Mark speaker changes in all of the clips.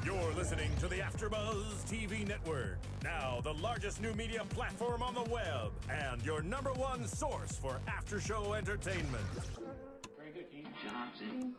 Speaker 1: You're listening to the AFTERBUZZ TV Network, now the largest new media platform on the web, and your #1 source for after-show entertainment.
Speaker 2: Very good, Keith Johnson.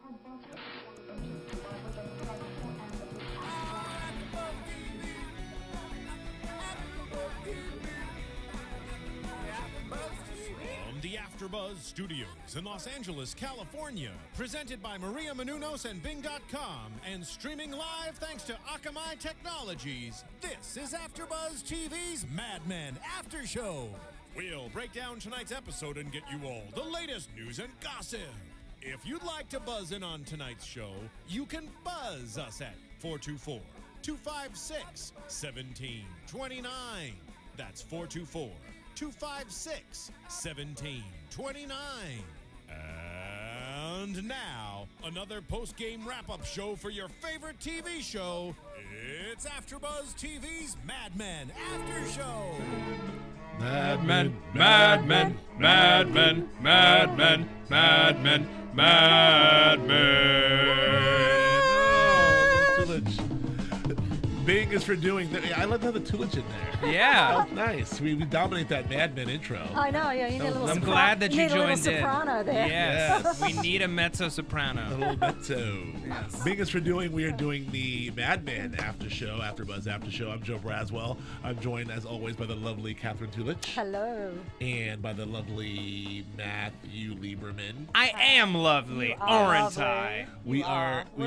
Speaker 1: From the AFTERBUZZ Studios in Los Angeles, California, presented by Maria Menounos and Bing.com, and streaming live thanks to Akamai Technologies, this is AFTERBUZZ TV's Mad Men After Show. We'll break down tonight's episode and get you all the latest news and gossip. If you'd like to buzz in on tonight's show, you can buzz us at 424-256-1729. That's 424-256-1729. And now, another post-game wrap-up show for your favorite TV show. It's AFTERBUZZ TV's Mad Men After Show.
Speaker 3: Mad Men, Mad Men, Mad Men, Mad Men, Mad Men, Mad Men. Oh, Tulich. Bing is for doing that. I love how the Tulich in there.
Speaker 4: Yeah.
Speaker 3: That was nice. We dominate that Mad Men intro.
Speaker 5: I know, yeah. You need a little
Speaker 4: I'm glad that you joined in.
Speaker 5: soprano there.
Speaker 4: Yes. We need a mezzo soprano.
Speaker 3: A little mezzo.
Speaker 4: Yes.
Speaker 3: Bing is for doing. We are doing the Mad Men After Show, AFTERBUZZ After Show. I'm Joe Braswell. I'm joined, as always, by the lovely Katherine Tulich.
Speaker 5: Hello.
Speaker 3: And by the lovely Matthew Lieberman.
Speaker 4: I am lovely, aren't I?
Speaker 3: We're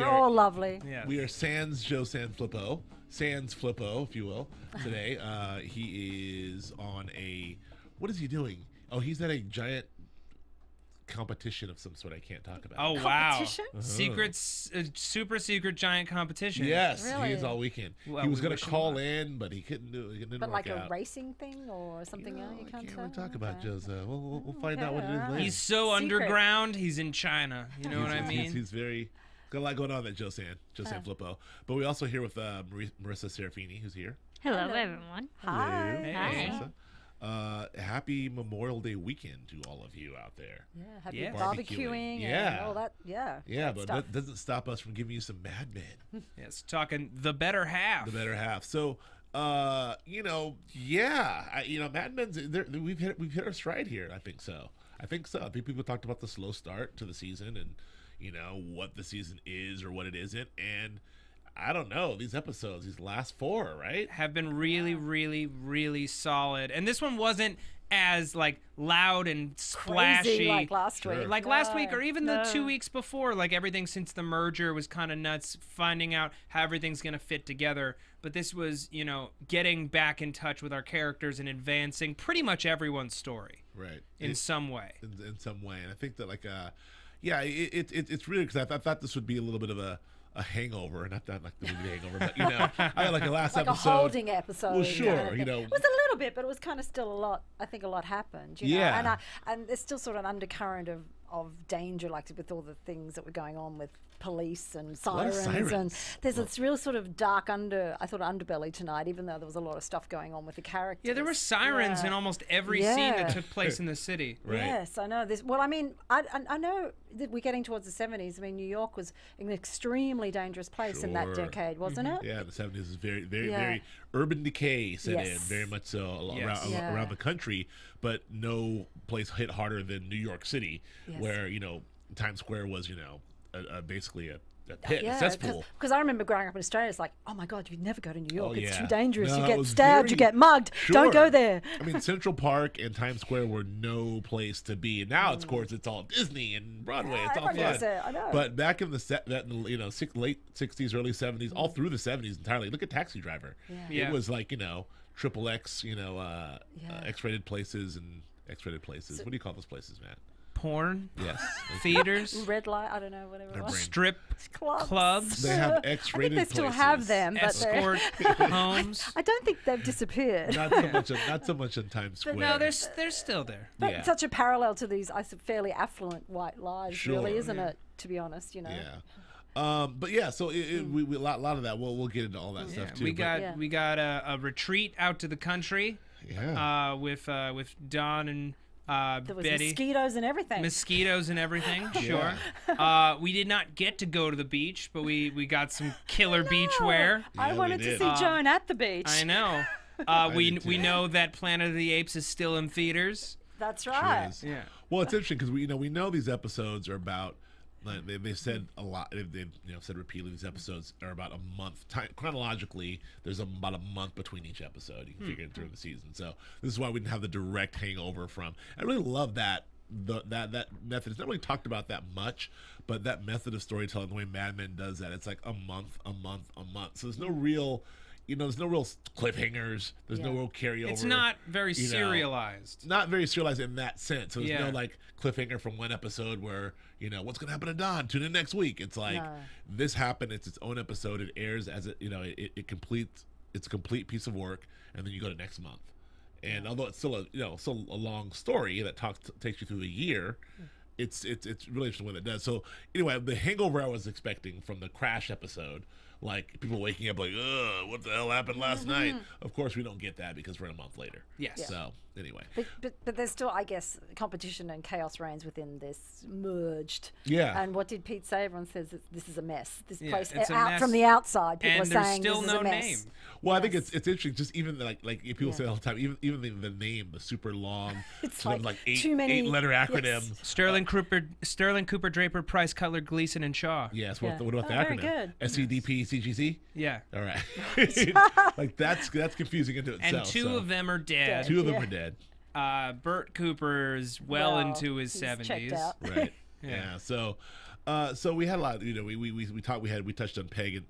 Speaker 5: all lovely.
Speaker 4: Yes.
Speaker 3: We are Joe Sans Flippo, if you will, today. He is on a, what is he doing? Oh, he's at a giant competition of some sort I can't talk about.
Speaker 4: Oh, wow.
Speaker 5: Competition?
Speaker 4: Super secret giant competition.
Speaker 3: Yes,
Speaker 5: Really?
Speaker 3: he is all weekend.
Speaker 4: Well,
Speaker 3: he was
Speaker 4: we
Speaker 3: going
Speaker 4: wish
Speaker 3: to
Speaker 4: him
Speaker 3: call
Speaker 4: luck.
Speaker 3: in, but he couldn't do it. It didn't
Speaker 5: But
Speaker 3: work
Speaker 5: like
Speaker 3: out.
Speaker 5: a racing thing or something else you can't
Speaker 3: can't
Speaker 5: say?
Speaker 3: really talk about,
Speaker 5: Okay.
Speaker 3: Joe. We'll find out what it is
Speaker 5: alright.
Speaker 3: later.
Speaker 4: He's so
Speaker 5: Secret.
Speaker 4: underground, he's in China. You know what I mean?
Speaker 3: He's very... Got a lot going on there, Joe San Flippo. But we're also here with Marissa Serafini, who's here.
Speaker 6: Hello, everyone.
Speaker 5: Hi.
Speaker 4: Hey.
Speaker 3: Marissa. Happy Memorial Day weekend to all of you out there.
Speaker 5: Yeah, happy
Speaker 4: Yeah.
Speaker 5: barbecuing
Speaker 3: Yeah.
Speaker 5: and all that. Yeah.
Speaker 3: Yeah,
Speaker 5: that
Speaker 3: but
Speaker 5: stuff.
Speaker 3: that doesn't stop us from giving you some Mad Men.
Speaker 4: Yes, talking the better half.
Speaker 3: The better half. So, Mad Men's, we've hit our stride here. I think so. I think people talked about the slow start to the season and, what the season is or what it isn't. And I don't know, these episodes, these last 4, right?
Speaker 4: Have been really, really, really solid. And this one wasn't as loud and splashy
Speaker 5: Crazy like last week.
Speaker 4: like last week or even the
Speaker 5: No.
Speaker 4: 2 weeks before. Like everything since the merger was kind of nuts, finding out how everything's going to fit together. But this was, getting back in touch with our characters and advancing pretty much everyone's story.
Speaker 3: Right.
Speaker 4: In some way.
Speaker 3: In some way. And I think that it's really, because I thought this would be a little bit of a hangover, not that like the movie Hangover, but I like a last
Speaker 5: like
Speaker 3: episode.
Speaker 5: a holding episode.
Speaker 3: Well, sure,
Speaker 5: kind of thing. It was a little bit, but it was kind of still a lot. I think a lot happened.
Speaker 3: Yeah.
Speaker 5: And there's still sort of an undercurrent of danger, like with all the things that were going on with police and
Speaker 3: lot
Speaker 5: sirens,
Speaker 3: of
Speaker 5: and
Speaker 3: sirens.
Speaker 5: there's this real sort of dark underbelly tonight, even though there was a lot of stuff going on with the characters.
Speaker 4: Yeah, there were sirens
Speaker 5: Yeah.
Speaker 4: in almost every scene that took place in the city.
Speaker 3: Right.
Speaker 5: Yes, I know this. Well, I mean, I know that we're getting towards the 70s. I mean, New York was an extremely dangerous place in that
Speaker 3: Sure.
Speaker 5: decade, wasn't it?
Speaker 3: Yeah, the 70s is very, very,
Speaker 5: Yeah.
Speaker 3: very urban decay set in,
Speaker 5: Yes.
Speaker 3: very much so
Speaker 4: Yes.
Speaker 3: around the country, but no place hit harder than New York City,
Speaker 5: Yes.
Speaker 3: where, Times Square was, basically a pit, a cesspool.
Speaker 5: Because I remember growing up in Australia, it's like, oh my God, you'd never go to New York.
Speaker 3: Oh,
Speaker 5: It's
Speaker 3: yeah.
Speaker 5: too dangerous.
Speaker 3: No,
Speaker 5: you
Speaker 3: it
Speaker 5: get
Speaker 3: was
Speaker 5: stabbed, you
Speaker 3: very-
Speaker 5: get mugged. Don't go
Speaker 3: Sure.
Speaker 5: there.
Speaker 3: I mean, Central Park and Times Square were no place to be. And now, of course, it's all Disney and Broadway.
Speaker 5: Yeah,
Speaker 3: it's all
Speaker 5: everyone
Speaker 3: fun.
Speaker 5: goes there, I know.
Speaker 3: But back in the late 60s, early 70s, all through the 70s entirely. Look at Taxi Driver.
Speaker 4: Yeah.
Speaker 3: It was like, triple X, X-rated places and X-rated places. What do you call those places, Matt?
Speaker 4: Porn,
Speaker 3: Yes.
Speaker 4: theaters,
Speaker 5: Red light, I don't know, whatever it
Speaker 3: Their
Speaker 5: was.
Speaker 3: brain.
Speaker 4: strip clubs,
Speaker 3: They have
Speaker 5: I think
Speaker 3: X-rated
Speaker 5: they still
Speaker 3: places.
Speaker 5: have them, but
Speaker 4: escort homes.
Speaker 5: I don't think they've disappeared.
Speaker 3: Not so much in Times Square.
Speaker 4: No, they're still there.
Speaker 5: But
Speaker 3: Yeah.
Speaker 5: such a parallel to these fairly affluent white lives, really,
Speaker 3: Sure.
Speaker 5: isn't it? To be honest,
Speaker 3: Yeah. But yeah, so we a lot of that. We'll get into all that
Speaker 4: Yeah,
Speaker 3: stuff too.
Speaker 4: we
Speaker 3: but-
Speaker 4: got we got a retreat out to the country
Speaker 3: yeah.
Speaker 4: with Don and
Speaker 5: There was
Speaker 4: Betty.
Speaker 5: mosquitoes and everything.
Speaker 4: Mosquitoes and everything, sure. We did not get to go to the beach, but we got some killer beach wear.
Speaker 5: I
Speaker 3: Yeah,
Speaker 5: wanted
Speaker 3: we
Speaker 5: to
Speaker 3: did.
Speaker 5: see Joan at the beach.
Speaker 4: I know. We know that Planet of the Apes is still in theaters.
Speaker 5: That's
Speaker 3: Sure
Speaker 5: right.
Speaker 3: is.
Speaker 4: Yeah.
Speaker 3: Well, it's interesting because we know these episodes are about. Like they've said a lot. They've said repeatedly these episodes are about a month. Chronologically, there's about a month between each episode. You can figure it during the season. So this is why we didn't have the direct hangover from. I really love that that method. It's not really talked about that much, but that method of storytelling, the way Mad Men does that, it's like a month. So there's no real. There's no real cliffhangers. There's no real carryover.
Speaker 4: It's not very serialized.
Speaker 3: Not very serialized in that sense. So there's no
Speaker 4: Yeah.
Speaker 3: like cliffhanger from one episode where what's gonna happen to Don. Tune in next week. It's like this happened. It's its own episode. It airs as it completes. It's a complete piece of work, and then you go to next month. And although it's still a long story that takes you through the year, it's really interesting what it does. So anyway, the hangover I was expecting from the Crash episode. Like people waking up like, ugh, what the hell happened last night? Of course, we don't get that because we're a month later.
Speaker 4: Yes. Yeah.
Speaker 3: So anyway.
Speaker 5: But there's still, I guess, competition and chaos reigns within this merged.
Speaker 3: Yeah.
Speaker 5: And what did Pete say? Everyone says this is a mess. This
Speaker 4: Yeah,
Speaker 5: place
Speaker 4: it's a
Speaker 5: out
Speaker 4: mess.
Speaker 5: from the outside, people
Speaker 4: And
Speaker 5: are
Speaker 4: there's
Speaker 5: saying
Speaker 4: still
Speaker 5: this is
Speaker 4: no
Speaker 5: a mess.
Speaker 4: name.
Speaker 3: Well, I think it's interesting. Just even like people say all the time. Even the name, the super long,
Speaker 5: It's
Speaker 3: sort of
Speaker 5: like
Speaker 3: like
Speaker 5: too many-
Speaker 3: 8-letter acronym.
Speaker 5: yes.
Speaker 4: Sterling Cooper, Draper, Price, Cutler, Gleason, and Shaw.
Speaker 3: Yes.
Speaker 5: Yeah.
Speaker 3: What about the
Speaker 5: Oh, very
Speaker 3: acronym?
Speaker 5: good.
Speaker 3: SCDP CGC.
Speaker 4: Yeah.
Speaker 3: All right. Like that's confusing into itself.
Speaker 4: And two
Speaker 3: so.
Speaker 4: of them are dead.
Speaker 3: Two of them
Speaker 5: Yeah.
Speaker 3: are dead.
Speaker 4: Bert Cooper's well into his
Speaker 5: he's
Speaker 4: 70s.
Speaker 5: checked out.
Speaker 3: Right.
Speaker 4: Yeah.
Speaker 3: Yeah. So we had a lot. We touched on Peggy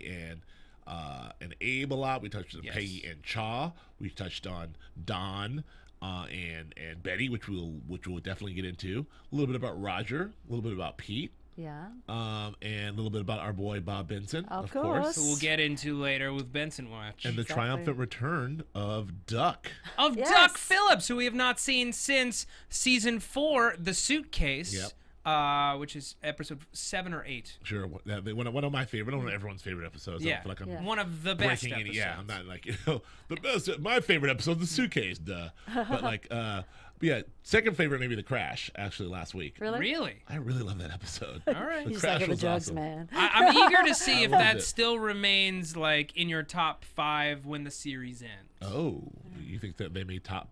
Speaker 3: and Abe a lot. We touched on
Speaker 4: Yes.
Speaker 3: Peggy and Chaw. We touched on Don and Betty, which we'll definitely get into. A little bit about Roger. A little bit about Pete.
Speaker 5: Yeah.
Speaker 3: And a little bit about our boy Bob Benson,
Speaker 5: Of
Speaker 3: of course.
Speaker 5: course.
Speaker 4: So we'll get into later with Benson Watch.
Speaker 3: And the
Speaker 5: Exactly.
Speaker 3: triumphant return of Duck.
Speaker 4: Of
Speaker 5: Yes.
Speaker 4: Duck Phillips, who we have not seen since season 4, The Suitcase, which is episode 7 or 8.
Speaker 3: Sure, one of my favorite, one of everyone's favorite episodes. I
Speaker 4: Yeah.
Speaker 3: don't feel like I'm
Speaker 5: Yeah.
Speaker 4: One of the best
Speaker 3: breaking
Speaker 4: episodes.
Speaker 3: any. Yeah, I'm not like the best. My favorite episode, The Suitcase, duh. But like, yeah, second favorite maybe The Crash. Actually, last week.
Speaker 5: Really?
Speaker 4: Really?
Speaker 3: I really love that episode.
Speaker 4: All right.
Speaker 3: The
Speaker 5: He's
Speaker 3: Crash
Speaker 5: like the
Speaker 3: was
Speaker 5: drugs,
Speaker 3: awesome.
Speaker 5: man.
Speaker 4: I'm eager to see if
Speaker 3: loved
Speaker 4: that
Speaker 3: it.
Speaker 4: still remains like in your top 5 when the series ends.
Speaker 3: Oh, you think that they made top?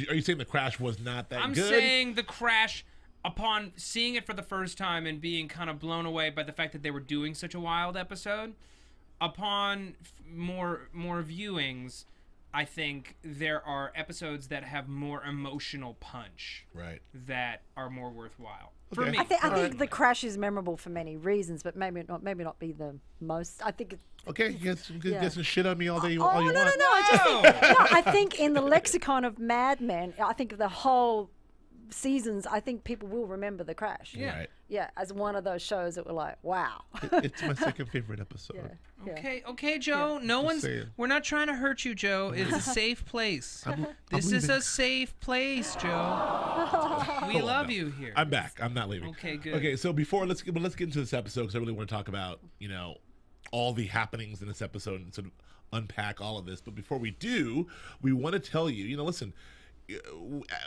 Speaker 3: Are you saying The Crash was not that
Speaker 4: I'm
Speaker 3: good?
Speaker 4: saying The Crash, upon seeing it for the first time and being kind of blown away by the fact that they were doing such a wild episode, upon more viewings, I think there are episodes that have more emotional punch
Speaker 3: Right.
Speaker 4: that are more worthwhile. For
Speaker 3: Okay.
Speaker 4: me.
Speaker 5: I think
Speaker 4: personally.
Speaker 5: the crash is memorable for many reasons, but maybe not be the most. I think.
Speaker 3: Okay, you can
Speaker 5: Yeah.
Speaker 3: get some shit on me all day.
Speaker 5: Oh
Speaker 3: all
Speaker 5: no,
Speaker 3: you
Speaker 5: no,
Speaker 3: want.
Speaker 5: no! I think in the lexicon of Mad Men, I think the whole seasons, I think people will remember the crash.
Speaker 4: Yeah.
Speaker 3: Right.
Speaker 5: Yeah, as one of those shows that were like, wow.
Speaker 3: It's my second favorite episode.
Speaker 5: Yeah.
Speaker 4: Okay, Joe. No one's.
Speaker 3: saying.
Speaker 4: We're not trying to hurt you, Joe. It's a safe place. This is a safe place, Joe. We love you here.
Speaker 3: I'm back. I'm not leaving.
Speaker 4: Okay, good.
Speaker 3: Okay, so let's get into this episode because I really want to talk about all the happenings in this episode and sort of unpack all of this. But before we do, we want to tell you, listen.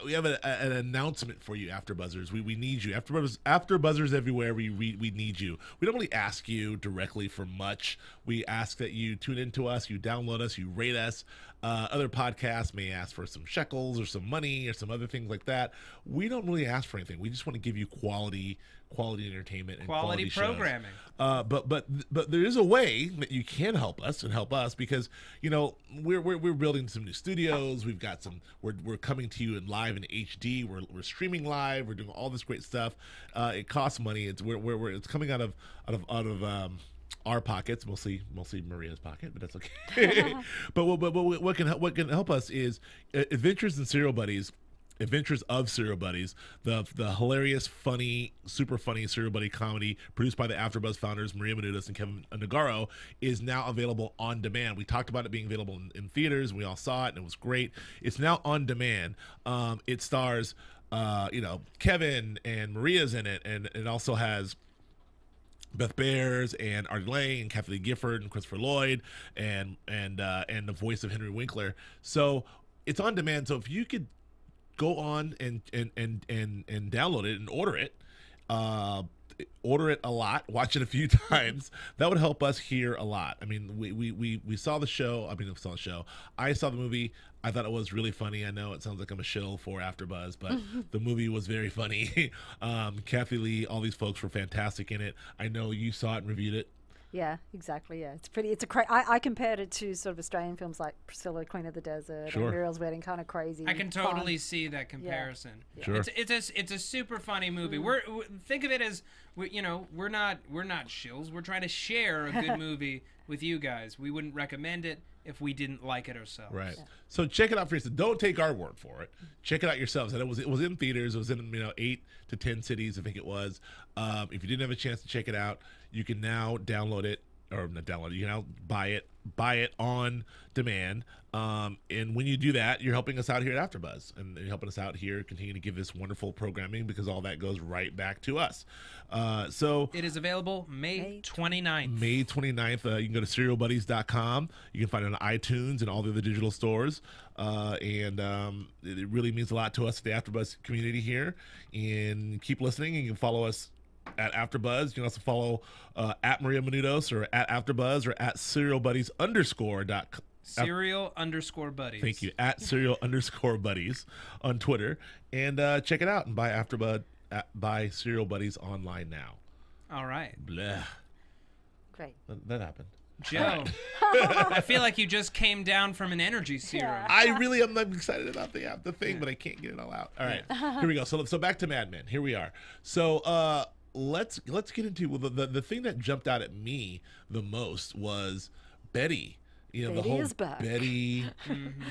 Speaker 3: We have an announcement for you, AfterBuzzers. We need you, AfterBuzzers everywhere. We need you. We don't really ask you directly for much. We ask that you tune into us, you download us, you rate us. Other podcasts may ask for some shekels or some money or some other things like that. We don't really ask for anything. We just want to give you quality entertainment and
Speaker 4: Quality
Speaker 3: shows.
Speaker 4: programming.
Speaker 3: But there is a way that you can help us because we're building some new studios. We've got we're coming to you in live in HD. We're streaming live. We're doing all this great stuff. It costs money. It's coming out of our pockets, mostly Maria's pocket, but that's okay. but what can help us is Adventures of Serial Buddies, the hilarious, funny, super funny Serial Buddy comedy produced by the AfterBuzz founders Maria Menounos and Kevin Nagaro is now available on demand. We talked about it being available in theaters, and we all saw it, and it was great. It's now on demand. It stars, Kevin and Maria's in it, and it also has Beth Bears and Artie Lang and Kathleen Gifford and Christopher Lloyd and the voice of Henry Winkler. So it's on demand. So if you could go on and download it and order it. Order it a lot, watch it a few times. That would help us here a lot. I mean, we saw the show. I mean, we saw the show. I saw the movie. I thought it was really funny. I know it sounds like I'm a shill for AfterBuzz, but the movie was very funny. Kathy Lee, all these folks were fantastic in it. I know you saw it and reviewed it.
Speaker 5: Yeah, exactly. Yeah, it's I compared it to sort of Australian films like Priscilla, Queen of the Desert,
Speaker 3: Sure.
Speaker 5: and Muriel's Wedding, kind of crazy.
Speaker 4: I can totally see that comparison.
Speaker 5: Yeah.
Speaker 3: Sure.
Speaker 4: It's a super funny movie. Think of it as we're not shills. We're trying to share a good movie with you guys. We wouldn't recommend it if we didn't like it ourselves.
Speaker 3: Right. So check it out for yourself. Don't take our word for it. Check it out yourselves. And it was in theaters. It was in 8 to 10 cities, I think it was. If you didn't have a chance to check it out, you can now download it, or not download it. You can now buy it on demand. And when you do that, you're helping us out here at AfterBuzz, and you're helping us out here continue to give this wonderful programming, because all that goes right back to us. So
Speaker 4: It is available May 29th.
Speaker 3: May 29th. You can go to serialbuddies.com. You can find it on iTunes and all the other digital stores. And it really means a lot to us, the AfterBuzz community here. And keep listening. You can follow us at AfterBuzz. You can also follow at Maria Menounos, or at AfterBuzz, or at serialbuddies_.
Speaker 4: Serial_buddies.
Speaker 3: Thank you. At serial_buddies on Twitter. And check it out and buy AfterBuzz, buy Serial Buddies online now.
Speaker 4: All right.
Speaker 3: Blah.
Speaker 5: Great.
Speaker 3: That happened.
Speaker 4: Joe, I feel like you just came down from an energy serum.
Speaker 3: I really am. I'm excited about the thing, but I can't get it all out. All right, here we go. So back to Mad Men. Here we are. So let's get into the thing that jumped out at me the most was Betty. You know,
Speaker 5: Betty
Speaker 3: the whole
Speaker 5: is back.
Speaker 3: Betty.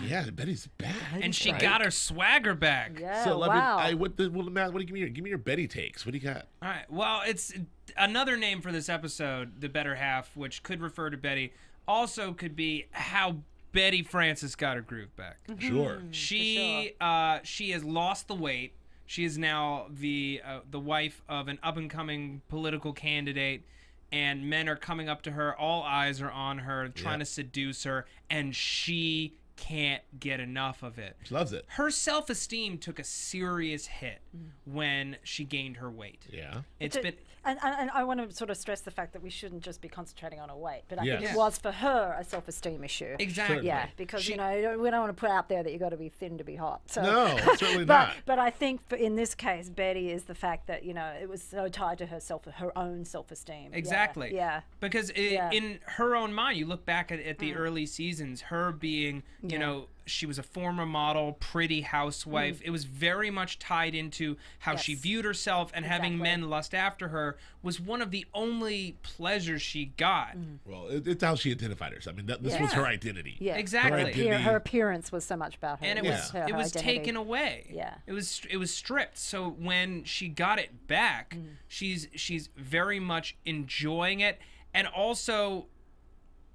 Speaker 3: Yeah, Betty's back.
Speaker 4: And she
Speaker 3: right?
Speaker 4: got her swagger back.
Speaker 5: Yeah,
Speaker 3: So
Speaker 5: wow.
Speaker 3: Matt, what do you give me your Betty takes? What do you got?
Speaker 4: All right. Well, it's another name for this episode, The Better Half, which could refer to Betty. Also could be how Betty Francis got her groove back.
Speaker 3: Sure.
Speaker 4: She has lost the weight. She is now the wife of an up-and-coming political candidate, and men are coming up to her. All eyes are on her, trying to seduce her, and she can't get enough of it.
Speaker 3: She loves it.
Speaker 4: Her self-esteem took a serious hit when she gained her weight.
Speaker 3: Yeah.
Speaker 4: It's been...
Speaker 5: And I want to sort of stress the fact that we shouldn't just be concentrating on her weight, but I think
Speaker 3: Yes.
Speaker 5: it was for her a self-esteem issue.
Speaker 4: Exactly.
Speaker 5: Yeah, because we don't want to put out there that you got to be thin to be hot. So,
Speaker 3: No, certainly not.
Speaker 5: But I think in this case, Betty is the fact that it was so tied to her own self-esteem.
Speaker 4: Exactly.
Speaker 5: Yeah.
Speaker 4: Because in her own mind, you look back at the early seasons, her being, you know, she was a former model, pretty housewife. It was very much tied into how she viewed herself, and having men lust after her was one of the only pleasures she got.
Speaker 3: Well, it's how she identified herself. I mean, this was her identity.
Speaker 5: Yeah.
Speaker 4: Exactly.
Speaker 5: Her appearance was so much about her.
Speaker 4: And it was
Speaker 5: her
Speaker 4: it was
Speaker 5: identity.
Speaker 4: taken away.
Speaker 5: Yeah.
Speaker 4: It was stripped. So when she got it back, she's very much enjoying it, and also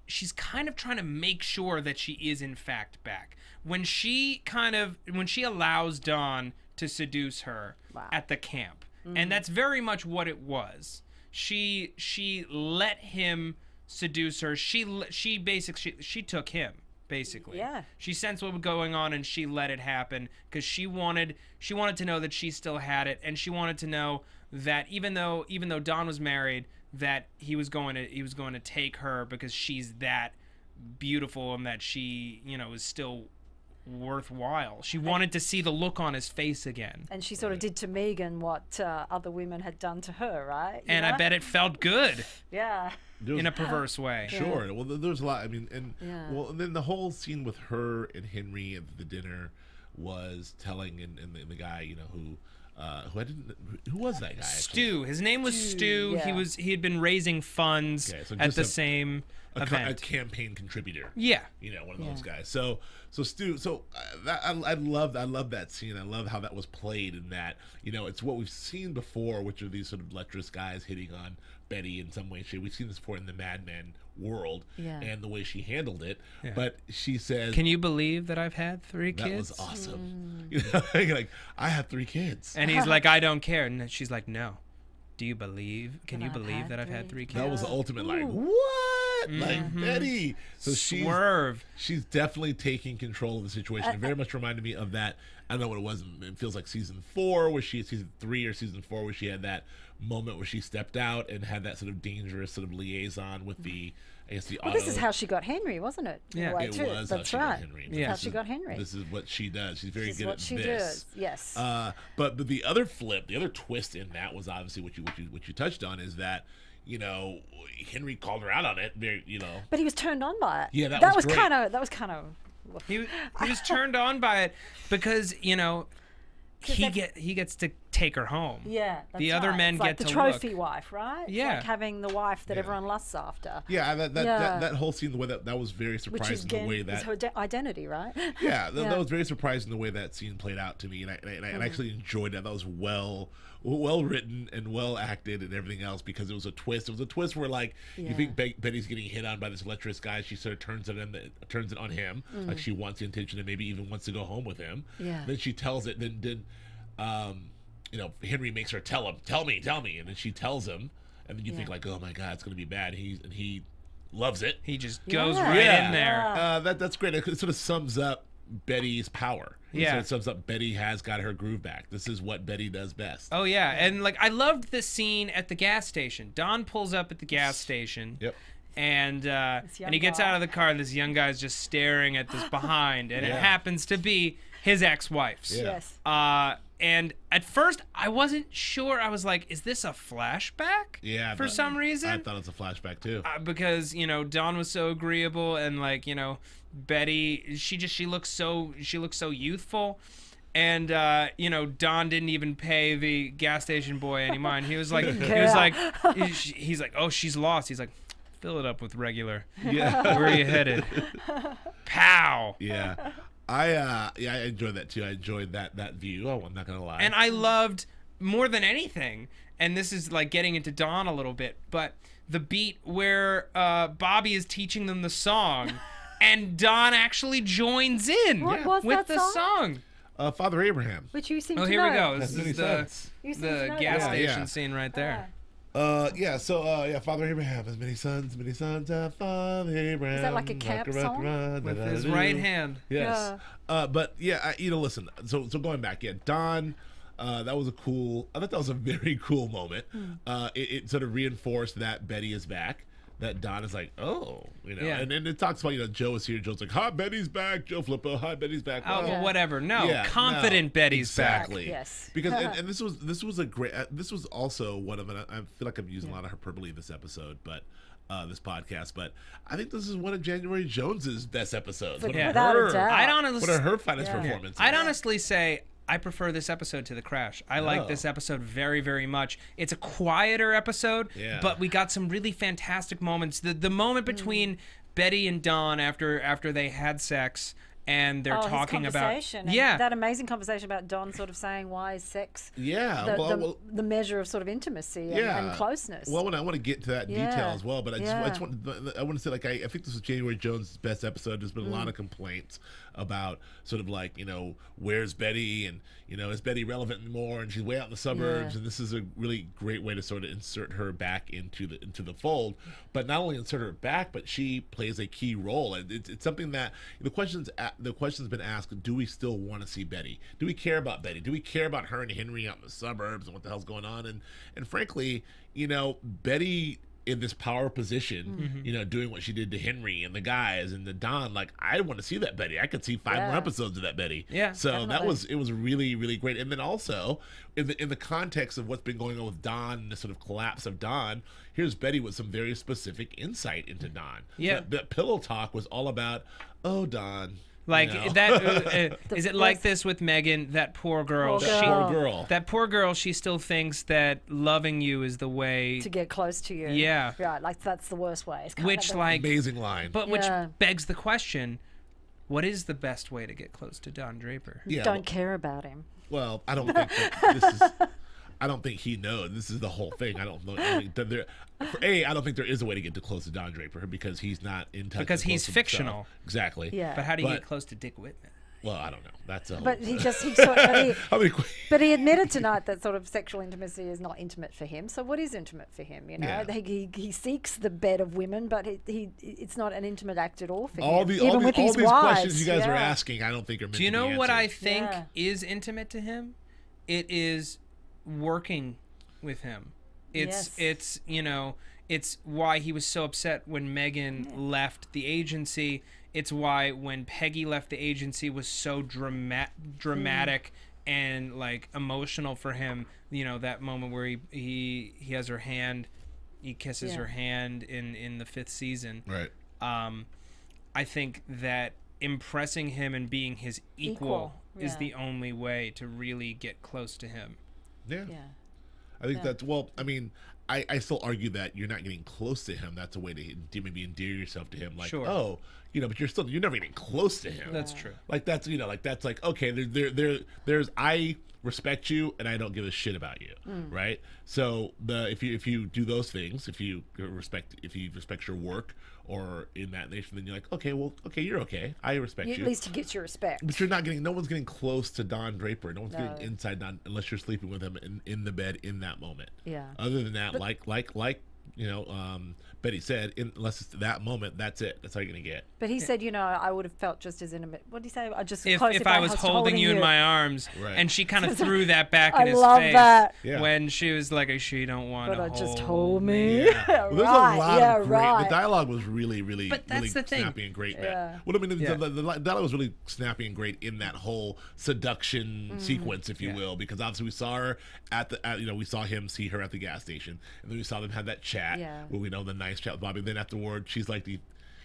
Speaker 4: she's kind of trying to make sure that she is in fact back. When she allows Don to seduce her at the camp, and that's very much what it was. She let him seduce her. She basically she took him. Basically,
Speaker 5: Yeah.
Speaker 4: She sensed what was going on, and she let it happen because she wanted to know that she still had it, and she wanted to know that even though Don was married, that he was going to take her because she's that beautiful, and that she is still worthwhile. She wanted to see the look on his face again.
Speaker 5: And she sort of did to Megan what other women had done to her, right?
Speaker 4: And I bet it felt good
Speaker 5: Yeah.
Speaker 4: in a perverse way.
Speaker 3: Sure. Well, there's a lot. I mean, and then the whole scene with her and Henry at the dinner was telling, and the guy, who was that guy?
Speaker 4: Stu. His name was Stu.
Speaker 5: Yeah.
Speaker 4: He had been raising funds
Speaker 3: so
Speaker 4: at
Speaker 3: just
Speaker 4: the same event.
Speaker 3: a campaign contributor.
Speaker 4: Yeah.
Speaker 3: One of those guys. So Stu. I love that scene. I love how that was played, in that it's what we've seen before, which are these sort of lecherous guys hitting on Betty in some way. We've seen this before in the Mad Men world, and the way she handled it. Yeah. But she says,
Speaker 4: "Can you believe that I've had 3 kids?"
Speaker 3: That was awesome. Like, I have 3 kids.
Speaker 4: And he's like, "I don't care." And she's like, "No. Do you believe? Can you believe that I've had 3 kids?"
Speaker 3: That was the ultimate, like, what? Like, Betty. So
Speaker 4: Swerve.
Speaker 3: She's definitely taking control of the situation. It very much reminded me of that I don't know what it was. It feels like season 3 or season 4 where she had that moment where she stepped out and had that sort of dangerous sort of liaison with the, I guess, the
Speaker 5: Well,
Speaker 3: auto.
Speaker 5: this is how she got Henry, wasn't it? In a way,
Speaker 3: It
Speaker 5: too.
Speaker 3: was
Speaker 5: That's
Speaker 3: how she
Speaker 5: right.
Speaker 3: got Henry.
Speaker 4: Yeah.
Speaker 5: How she got Henry.
Speaker 3: This is what she does. She's very
Speaker 5: This is
Speaker 3: good
Speaker 5: what
Speaker 3: at
Speaker 5: she
Speaker 3: this.
Speaker 5: does. Yes.
Speaker 3: But the other flip, the other twist in that was obviously what you touched on is that, you know, Henry called her out on it. Very, you know.
Speaker 5: But he was turned on by it.
Speaker 3: Yeah, that
Speaker 5: was
Speaker 3: was great.
Speaker 5: kind of. That was kind of.
Speaker 4: He was turned on by it because, you know, he gets to take her home.
Speaker 5: Yeah, that's
Speaker 4: the other
Speaker 5: right.
Speaker 4: men
Speaker 5: It's
Speaker 4: get
Speaker 5: like the
Speaker 4: to
Speaker 5: trophy
Speaker 4: look.
Speaker 5: wife, right? It's
Speaker 4: Yeah.
Speaker 5: like having the wife that everyone lusts after.
Speaker 3: Yeah, that whole scene, the way that was very
Speaker 5: Which is,
Speaker 3: surprising. The way
Speaker 5: is
Speaker 3: that
Speaker 5: her identity, right?
Speaker 3: yeah, that was very surprising the way that scene played out to me, and I actually enjoyed that. That was well written and well acted and everything else because it was a twist. It was a twist where like you think Betty's getting hit on by this lecherous guy, she sort of turns it on him, like she wants the intention and maybe even wants to go home with him.
Speaker 5: Yeah.
Speaker 3: Then she tells it. Then you know, Henry makes her tell him, tell me, and then she tells him, and then you think like, oh my God, it's gonna be bad. He loves it.
Speaker 4: He just goes
Speaker 5: Yeah.
Speaker 4: right
Speaker 3: Yeah.
Speaker 4: in there.
Speaker 3: That's great. It sort of sums up Betty's power.
Speaker 4: Yeah.
Speaker 3: So it sums up Betty has got her groove back. This is what Betty does best.
Speaker 4: Oh yeah, and like I loved the scene at the gas station. Don pulls up at the gas station.
Speaker 3: Yep.
Speaker 4: And
Speaker 5: young
Speaker 4: he gets
Speaker 5: guy.
Speaker 4: out of the car, and this young guy's just staring at this behind, and it
Speaker 3: Yeah.
Speaker 4: happens to be his ex-wife's.
Speaker 3: Yeah.
Speaker 5: Yes.
Speaker 4: And at first, I wasn't sure. I was like, "Is this a flashback?"
Speaker 3: Yeah.
Speaker 4: For some reason,
Speaker 3: I thought it was a flashback too.
Speaker 4: because you know Dawn was so agreeable, and like you know Betty, she looks so youthful, and you know Don didn't even pay the gas station boy any mind. He was like, he's like, oh, she's lost. He's like, fill it up with regular.
Speaker 3: Yeah.
Speaker 4: Where are you headed? Pow.
Speaker 3: Yeah. I enjoyed that too. I enjoyed that view. Oh, I'm not gonna lie.
Speaker 4: And I loved more than anything, and this is like getting into Dawn a little bit, but the beat where Bobby is teaching them the song, and Dawn actually joins in
Speaker 5: What was
Speaker 4: with
Speaker 5: that
Speaker 4: the song.
Speaker 3: Father Abraham.
Speaker 5: Which you seem
Speaker 4: Oh,
Speaker 5: to
Speaker 4: here
Speaker 5: know.
Speaker 4: we go. This
Speaker 3: Has many
Speaker 4: is the
Speaker 3: sons.
Speaker 5: You seem to know
Speaker 4: gas
Speaker 5: that.
Speaker 4: station
Speaker 3: Yeah.
Speaker 4: scene right there.
Speaker 3: Yeah. So Father Abraham has many sons. Father Abraham.
Speaker 5: Is that like a camp song?
Speaker 4: With his right hand.
Speaker 3: Yes. But yeah, you know, listen. So going back, yeah, Don. That was I thought that was a very cool moment. It sort of reinforced that Betty is back. That Don is like, oh, you know,
Speaker 4: Yeah.
Speaker 3: and it talks about, you know, Joe is here. Joe's like, hi, Betty's back. Joe Flippo, hi, Betty's back.
Speaker 4: Oh,
Speaker 3: Well,
Speaker 4: well, whatever. No,
Speaker 3: yeah,
Speaker 4: confident
Speaker 3: no,
Speaker 4: Betty's back.
Speaker 3: exactly.
Speaker 5: Yes.
Speaker 3: Because and this was a great. This was also one of. And I feel like I'm using a lot of hyperbole this episode, but this podcast. But I think this is one of January Jones's best episodes. One of
Speaker 5: Without a
Speaker 3: her-
Speaker 5: doubt.
Speaker 4: I'd
Speaker 3: One
Speaker 4: honestly,
Speaker 3: of her finest performances.
Speaker 4: I'd honestly say I prefer this episode to The Crash. I like
Speaker 3: Oh.
Speaker 4: this episode very, very much. It's a quieter episode,
Speaker 3: Yeah.
Speaker 4: but we got some really fantastic moments. The moment between Betty and Dawn after they had sex and they're
Speaker 5: his
Speaker 4: talking about
Speaker 5: conversation, and that amazing conversation about Don sort of saying why is sex
Speaker 3: Yeah.
Speaker 5: the measure of sort of intimacy and closeness.
Speaker 3: Well, I want to get to that detail
Speaker 5: Yeah.
Speaker 3: as well, but I just want to say, like, I think this was January Jones' best episode. There's been a lot of complaints about sort of like, you know, where's Betty, and you know, is Betty relevant anymore, and she's way out in the suburbs, and this is a really great way to sort of insert her back into the fold. But not only insert her back, but she plays a key role, and it's something that the question's been asked: do we still want to see Betty? Do we care about Betty? Do we care about her and Henry out in the suburbs and what the hell's going on? And frankly, you know, Betty in this power position, you know, doing what she did to Henry and the guys and the Don, like, I want to see that Betty. I could see 5 more episodes of that Betty.
Speaker 4: Yeah,
Speaker 3: so
Speaker 5: definitely.
Speaker 3: it was really, really great. And then also in the context of what's been going on with Don and the sort of collapse of Don, here's Betty with some very specific insight into Don.
Speaker 4: Yeah.
Speaker 3: That pillow talk was all about, oh, Don.
Speaker 4: Like
Speaker 3: you know?
Speaker 4: that is it like this with Megan? That poor girl.
Speaker 5: Poor
Speaker 4: She,
Speaker 5: girl.
Speaker 3: Poor girl.
Speaker 4: that poor girl. She still thinks that loving you is the way.
Speaker 5: to get close to you.
Speaker 4: Yeah.
Speaker 5: Right, like that's the worst way. It's kind
Speaker 4: Which
Speaker 5: of
Speaker 4: like,
Speaker 3: Amazing line.
Speaker 4: but which
Speaker 5: Yeah.
Speaker 4: begs the question: what is the best way to get close to Don Draper?
Speaker 3: yeah,
Speaker 5: don't care about him.
Speaker 3: Well, I don't think that this is. I don't think he knows. This is the whole thing. I don't know. I don't think there is a way to get too close to Don Draper because he's not in touch.
Speaker 4: Because
Speaker 3: with
Speaker 4: he's
Speaker 3: close himself.
Speaker 4: fictional.
Speaker 3: Exactly.
Speaker 5: Yeah.
Speaker 4: But how do you
Speaker 3: But-
Speaker 4: get close to Dick Whitman?
Speaker 6: Well, I don't know. That's a.
Speaker 5: But he just
Speaker 6: How many?
Speaker 5: but he admitted tonight that sort of sexual intimacy is not intimate for him. So what is intimate for him? You know,
Speaker 6: Yeah.
Speaker 5: he seeks the bed of women, but it's not an intimate act at all for
Speaker 6: all
Speaker 5: him.
Speaker 6: the,
Speaker 5: Even
Speaker 6: all, the,
Speaker 5: with
Speaker 6: all
Speaker 5: his
Speaker 6: these
Speaker 5: wives,
Speaker 6: questions you guys are
Speaker 5: yeah.
Speaker 6: asking, I don't think are meant
Speaker 4: Do you
Speaker 6: to be
Speaker 4: know what I
Speaker 6: answered.
Speaker 4: think
Speaker 5: Yeah.
Speaker 4: is intimate to him? It is working with him. It's you know, it's why he was so upset when Megan left the agency. It's why when Peggy left the agency was so dramatic and like emotional for him. You know, that moment where he has her hand, he kisses her hand in the 5th season.
Speaker 6: Right.
Speaker 4: I think that impressing him and being his equal is
Speaker 5: yeah.
Speaker 4: the only way to really get close to him.
Speaker 6: Yeah.
Speaker 5: Yeah.
Speaker 6: I think that's, well, I mean, I still argue that you're not getting close to him. That's a way to maybe endear yourself to him. Like,
Speaker 4: Sure.
Speaker 6: oh, you know, but you're never getting close to him.
Speaker 4: That's true.
Speaker 6: Like, that's, you know, like, that's like, okay, there's, I respect you and I don't give a shit about you. Right. So if you do those things, if you respect your work or in that nation, then you're like, okay, well, okay, you're okay. I respect you.
Speaker 5: At least he gets your respect.
Speaker 6: But you're not getting, no one's getting close to Don Draper. No one's
Speaker 5: No.
Speaker 6: getting inside Don unless you're sleeping with him in the bed in that moment.
Speaker 5: Yeah.
Speaker 6: Other than that, like you know, Betty said, unless it's that moment, that's it. That's all you're gonna get.
Speaker 5: But he said, you know, I would have felt just as intimate. What did he say? I just
Speaker 4: If
Speaker 5: close
Speaker 4: I was holding you in my arms,
Speaker 6: Right.
Speaker 4: and she kind of threw that back in
Speaker 5: I
Speaker 4: his
Speaker 5: love
Speaker 4: face
Speaker 5: that.
Speaker 6: Yeah.
Speaker 4: when she was like, "She don't want to
Speaker 5: But
Speaker 4: hold
Speaker 5: just hold me.
Speaker 6: Yeah. Well, there's
Speaker 5: Right,
Speaker 6: a lot
Speaker 5: yeah,
Speaker 6: of great.
Speaker 5: right.
Speaker 6: The dialogue was really, really,
Speaker 4: But that's
Speaker 6: really
Speaker 4: the thing.
Speaker 6: snappy and great.
Speaker 5: Yeah.
Speaker 6: Well, I mean,
Speaker 4: Yeah.
Speaker 6: the dialogue was really snappy and great in that whole seduction sequence, if you
Speaker 4: Yeah.
Speaker 6: will, because obviously we saw her you know, we saw him see her at the gas station, and then we saw them have that chat
Speaker 5: Yeah.
Speaker 6: where we know the nice chat with Bobby. Then afterward, she's like, did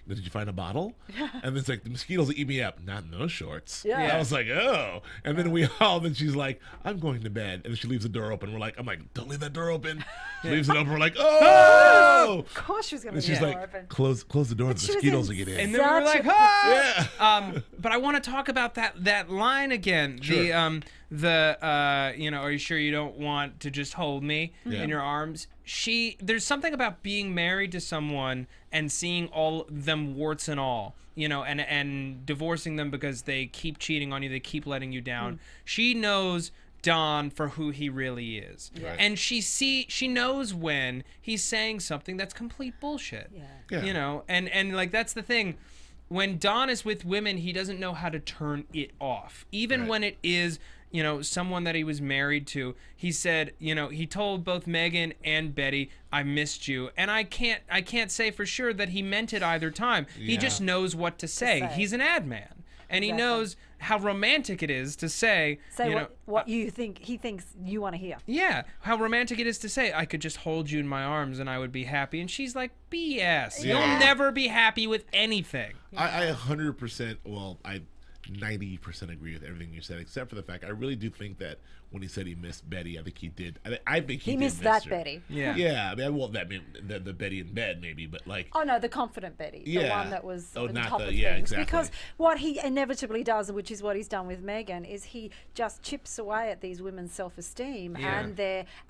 Speaker 6: you find a bottle? And then it's like, the mosquitoes will eat me up. Not in those shorts.
Speaker 5: Yeah.
Speaker 6: And I was like, oh. And then then she's like, I'm going to bed. And then she leaves the door open. I'm like, don't leave that door open. She leaves it open. We're like, oh.
Speaker 5: Of course she was going to
Speaker 6: And
Speaker 5: leave
Speaker 6: she's
Speaker 5: the
Speaker 6: like,
Speaker 5: door open.
Speaker 6: close the door. The
Speaker 5: she was
Speaker 6: mosquitoes
Speaker 5: in
Speaker 6: will get in.
Speaker 4: And then we were
Speaker 5: Such
Speaker 4: like,
Speaker 5: a-
Speaker 4: "Ah!"
Speaker 6: Yeah.
Speaker 4: But I want to talk about that line again.
Speaker 6: Sure.
Speaker 4: You know, are you sure you don't want to just hold me
Speaker 6: Yeah.
Speaker 4: in your arms? There's something about being married to someone and seeing all them warts and all, you know, and divorcing them because they keep cheating on you, they keep letting you down. She knows Don for who he really is.
Speaker 6: Right.
Speaker 4: And she knows when he's saying something that's complete bullshit.
Speaker 6: Yeah.
Speaker 4: You know, and like that's the thing. When Don is with women, he doesn't know how to turn it off. Even
Speaker 6: Right.
Speaker 4: when it is, you know, someone that he was married to. He said, you know, he told both Megan and Betty, I missed you. And I can't say for sure that he meant it either time. He
Speaker 6: Yeah.
Speaker 4: just knows what to say.
Speaker 5: say.
Speaker 4: He's an ad man. And he
Speaker 5: Exactly.
Speaker 4: knows how romantic it is to say, you know,
Speaker 5: what you think he thinks you want to hear.
Speaker 4: yeah, how romantic it is to say, I could just hold you in my arms and I would be happy. And she's like, BS.
Speaker 6: Yeah.
Speaker 4: You'll never be happy with anything.
Speaker 6: I 100%, well, I 90% agree with everything you said, except for the fact I really do think that when he said he missed Betty, I think he did. I think he did
Speaker 5: missed
Speaker 6: miss
Speaker 5: that
Speaker 6: her.
Speaker 5: Betty.
Speaker 4: Yeah.
Speaker 6: Yeah, I mean, well, that the Betty in bed maybe, but like,
Speaker 5: Oh no, the confident Betty, the
Speaker 6: Yeah.
Speaker 5: one that was
Speaker 6: Oh,
Speaker 5: at the
Speaker 6: not
Speaker 5: top
Speaker 6: the-
Speaker 5: of
Speaker 6: yeah,
Speaker 5: things.
Speaker 6: exactly.
Speaker 5: Because what he inevitably does, which is what he's done with Megan, is he just chips away at these women's self-esteem
Speaker 6: Yeah.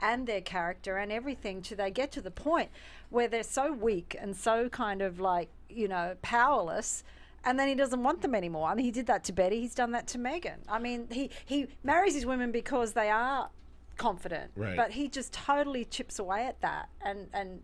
Speaker 5: and their character and everything till they get to the point where they're so weak and so kind of like, you know, powerless. And then he doesn't want them anymore. I mean, he did that to Betty. He's done that to Megan. I mean, he marries his women because they are confident,
Speaker 6: Right.
Speaker 5: but he just totally chips away at that, and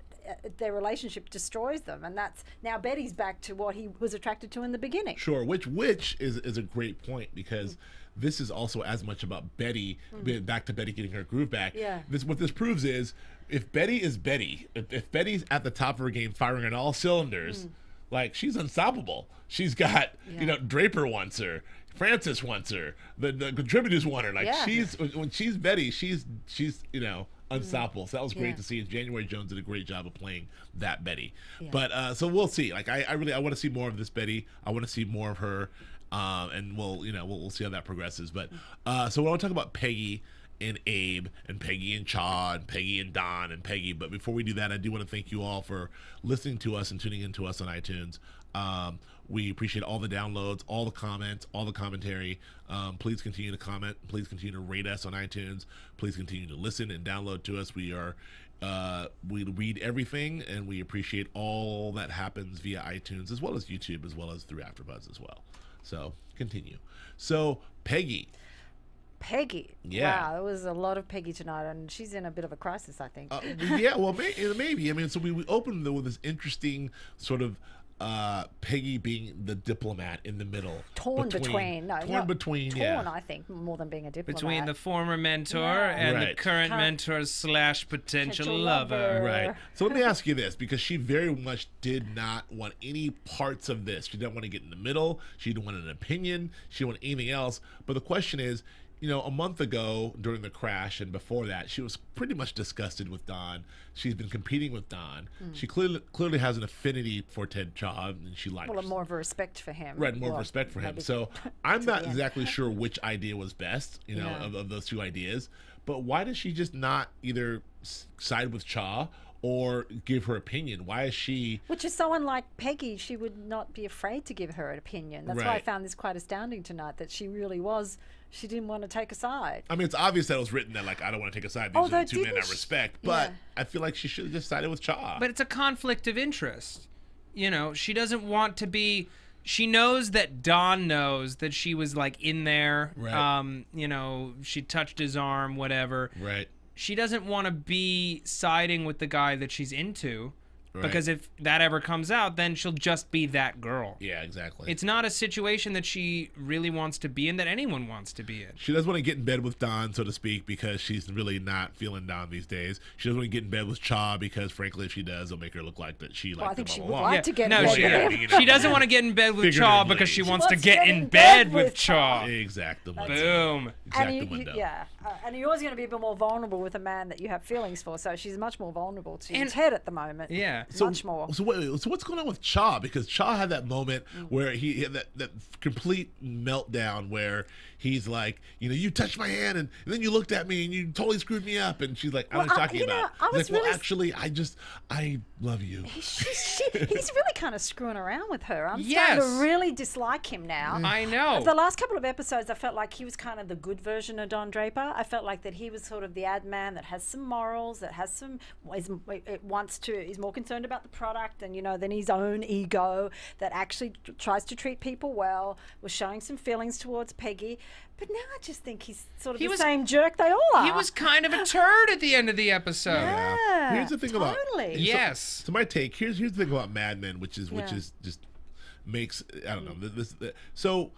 Speaker 5: their relationship destroys them. And that's now Betty's back to what he was attracted to in the beginning.
Speaker 6: sure, which is a great point, because this is also as much about Betty, back to Betty getting her groove back.
Speaker 5: Yeah.
Speaker 6: What this proves is, if Betty is Betty, if Betty's at the top of her game, firing on all cylinders, like, she's unstoppable. She's got, you know, Draper wants her, Francis wants her, the contributors want her. Like,
Speaker 5: Yeah.
Speaker 6: when she's Betty, she's you know, unstoppable. So that was great to see. And January Jones did a great job of playing that Betty. But so we'll see. Like, I want to see more of this Betty. I want to see more of her. And we'll see how that progresses. But so I want to talk about Peggy and Abe and Peggy and Chaw and Peggy and Don and Peggy. But before we do that, I do want to thank you all for listening to us and tuning in to us on iTunes. We appreciate all the downloads, all the comments, all the commentary. Please continue to comment. Please continue to rate us on iTunes. Please continue to listen and download to us. We read everything, and we appreciate all that happens via iTunes, as well as YouTube, as well as through AfterBuzz as well. So continue. So Peggy.
Speaker 5: Yeah. Wow, it was a lot of Peggy tonight, and she's in a bit of a crisis, I think.
Speaker 6: Yeah, well, maybe. I mean, so we opened with this interesting sort of Peggy being the diplomat in the middle.
Speaker 5: Torn between,
Speaker 6: yeah.
Speaker 5: I think, more than being a diplomat.
Speaker 4: Between the former mentor and the current mentor / potential lover.
Speaker 6: Right. So let me ask you this, because she very much did not want any parts of this. She didn't want to get in the middle. She didn't want an opinion. She didn't want anything else. But the question is, you know, a month ago during the crash and before that, she was pretty much disgusted with Don. She's been competing with Don. She clearly has an affinity for Ted Chaw, and she likes.
Speaker 5: Well, more of a respect for him.
Speaker 6: Right, more of respect for him. So I'm not exactly sure which idea was best, you know, of those two ideas. But why does she just not either side with Chaw or give her opinion? Why is she...
Speaker 5: Which is so unlike Peggy. She would not be afraid to give her an opinion. That's why I found this quite astounding tonight, that she really was... She didn't want to take a side.
Speaker 6: I mean, it's obvious that it was written that, like, I don't want to take a side. These are the two men I respect. But I feel like she should have just sided with Chaw.
Speaker 4: But it's a conflict of interest. You know, she doesn't want to be... She knows that Don knows that she was, like, in there.
Speaker 6: Right.
Speaker 4: You know, she touched his arm, whatever.
Speaker 6: Right.
Speaker 4: She doesn't want to be siding with the guy that she's into. Because if that ever comes out, then she'll just be that girl.
Speaker 6: Yeah, exactly.
Speaker 4: It's not a situation that she really wants to be in, that anyone wants to be in.
Speaker 6: She doesn't want to get in bed with Don, so to speak, because she's really not feeling Don these days. She doesn't want to get in bed with Chaw because, frankly, if she does, it'll make her look like that she liked him all along.
Speaker 5: I think she would like to get in bed with
Speaker 4: him. She doesn't want to get in bed with Chaw because she wants to get in bed with Chaw.
Speaker 6: Exactly.
Speaker 4: Boom.
Speaker 5: And you're always going to be a bit more vulnerable with a man that you have feelings for, so she's much more vulnerable to Ted at the moment.
Speaker 4: Yeah.
Speaker 5: Much more.
Speaker 6: So what's going on with Chaw? Because Chaw had that moment where he had that complete meltdown where he's like, you know, you touched my hand and then you looked at me and you totally screwed me up. And she's like, I was talking about. He's like, well, actually, I love you.
Speaker 5: He's really kind of screwing around with her. I'm starting to really dislike him now.
Speaker 4: I know.
Speaker 5: The last couple of episodes, I felt like he was kind of the good version of Don Draper. I felt like that he was sort of the ad man that has some morals, that has some, is more concerned about the product and, you know, than his own ego, that actually tries to treat people well, was showing some feelings towards Peggy. But now I just think he's sort of the same jerk they all are.
Speaker 4: He was kind of a turd at the end of the episode.
Speaker 5: Yeah,
Speaker 6: here's the thing about
Speaker 4: yes.
Speaker 6: So my take. Here's the thing about Mad Men, which is just makes, I don't know, so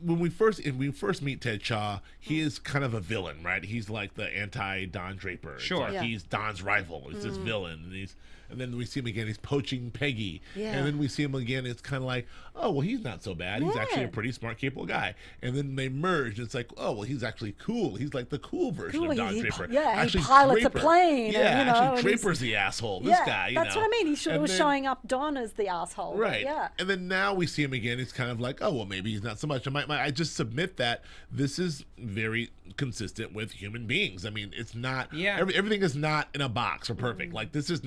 Speaker 6: when we first meet Ted Chaw, he is kind of a villain, right? He's like the anti Don Draper.
Speaker 4: Sure.
Speaker 6: Like he's Don's rival. He's this villain, and then we see him again. He's poaching Peggy, and then we see him again. It's kind of like, oh well, he's not so bad. He's actually a pretty smart, capable guy. And then they merge. And it's like, oh well, he's actually cool. He's like the cool version of Don Draper.
Speaker 5: Yeah, he pilots a plane.
Speaker 6: Yeah,
Speaker 5: and, you know,
Speaker 6: actually Draper's the asshole. This guy, you
Speaker 5: that's
Speaker 6: know.
Speaker 5: what I mean. He sort of was showing up Don as the asshole.
Speaker 6: Right.
Speaker 5: Yeah.
Speaker 6: And then now we see him again. He's kind of like, oh well, maybe he's not so much. I just submit that this is very consistent with human beings. I mean, it's not. Yeah. Everything is not in a box or perfect. Like this is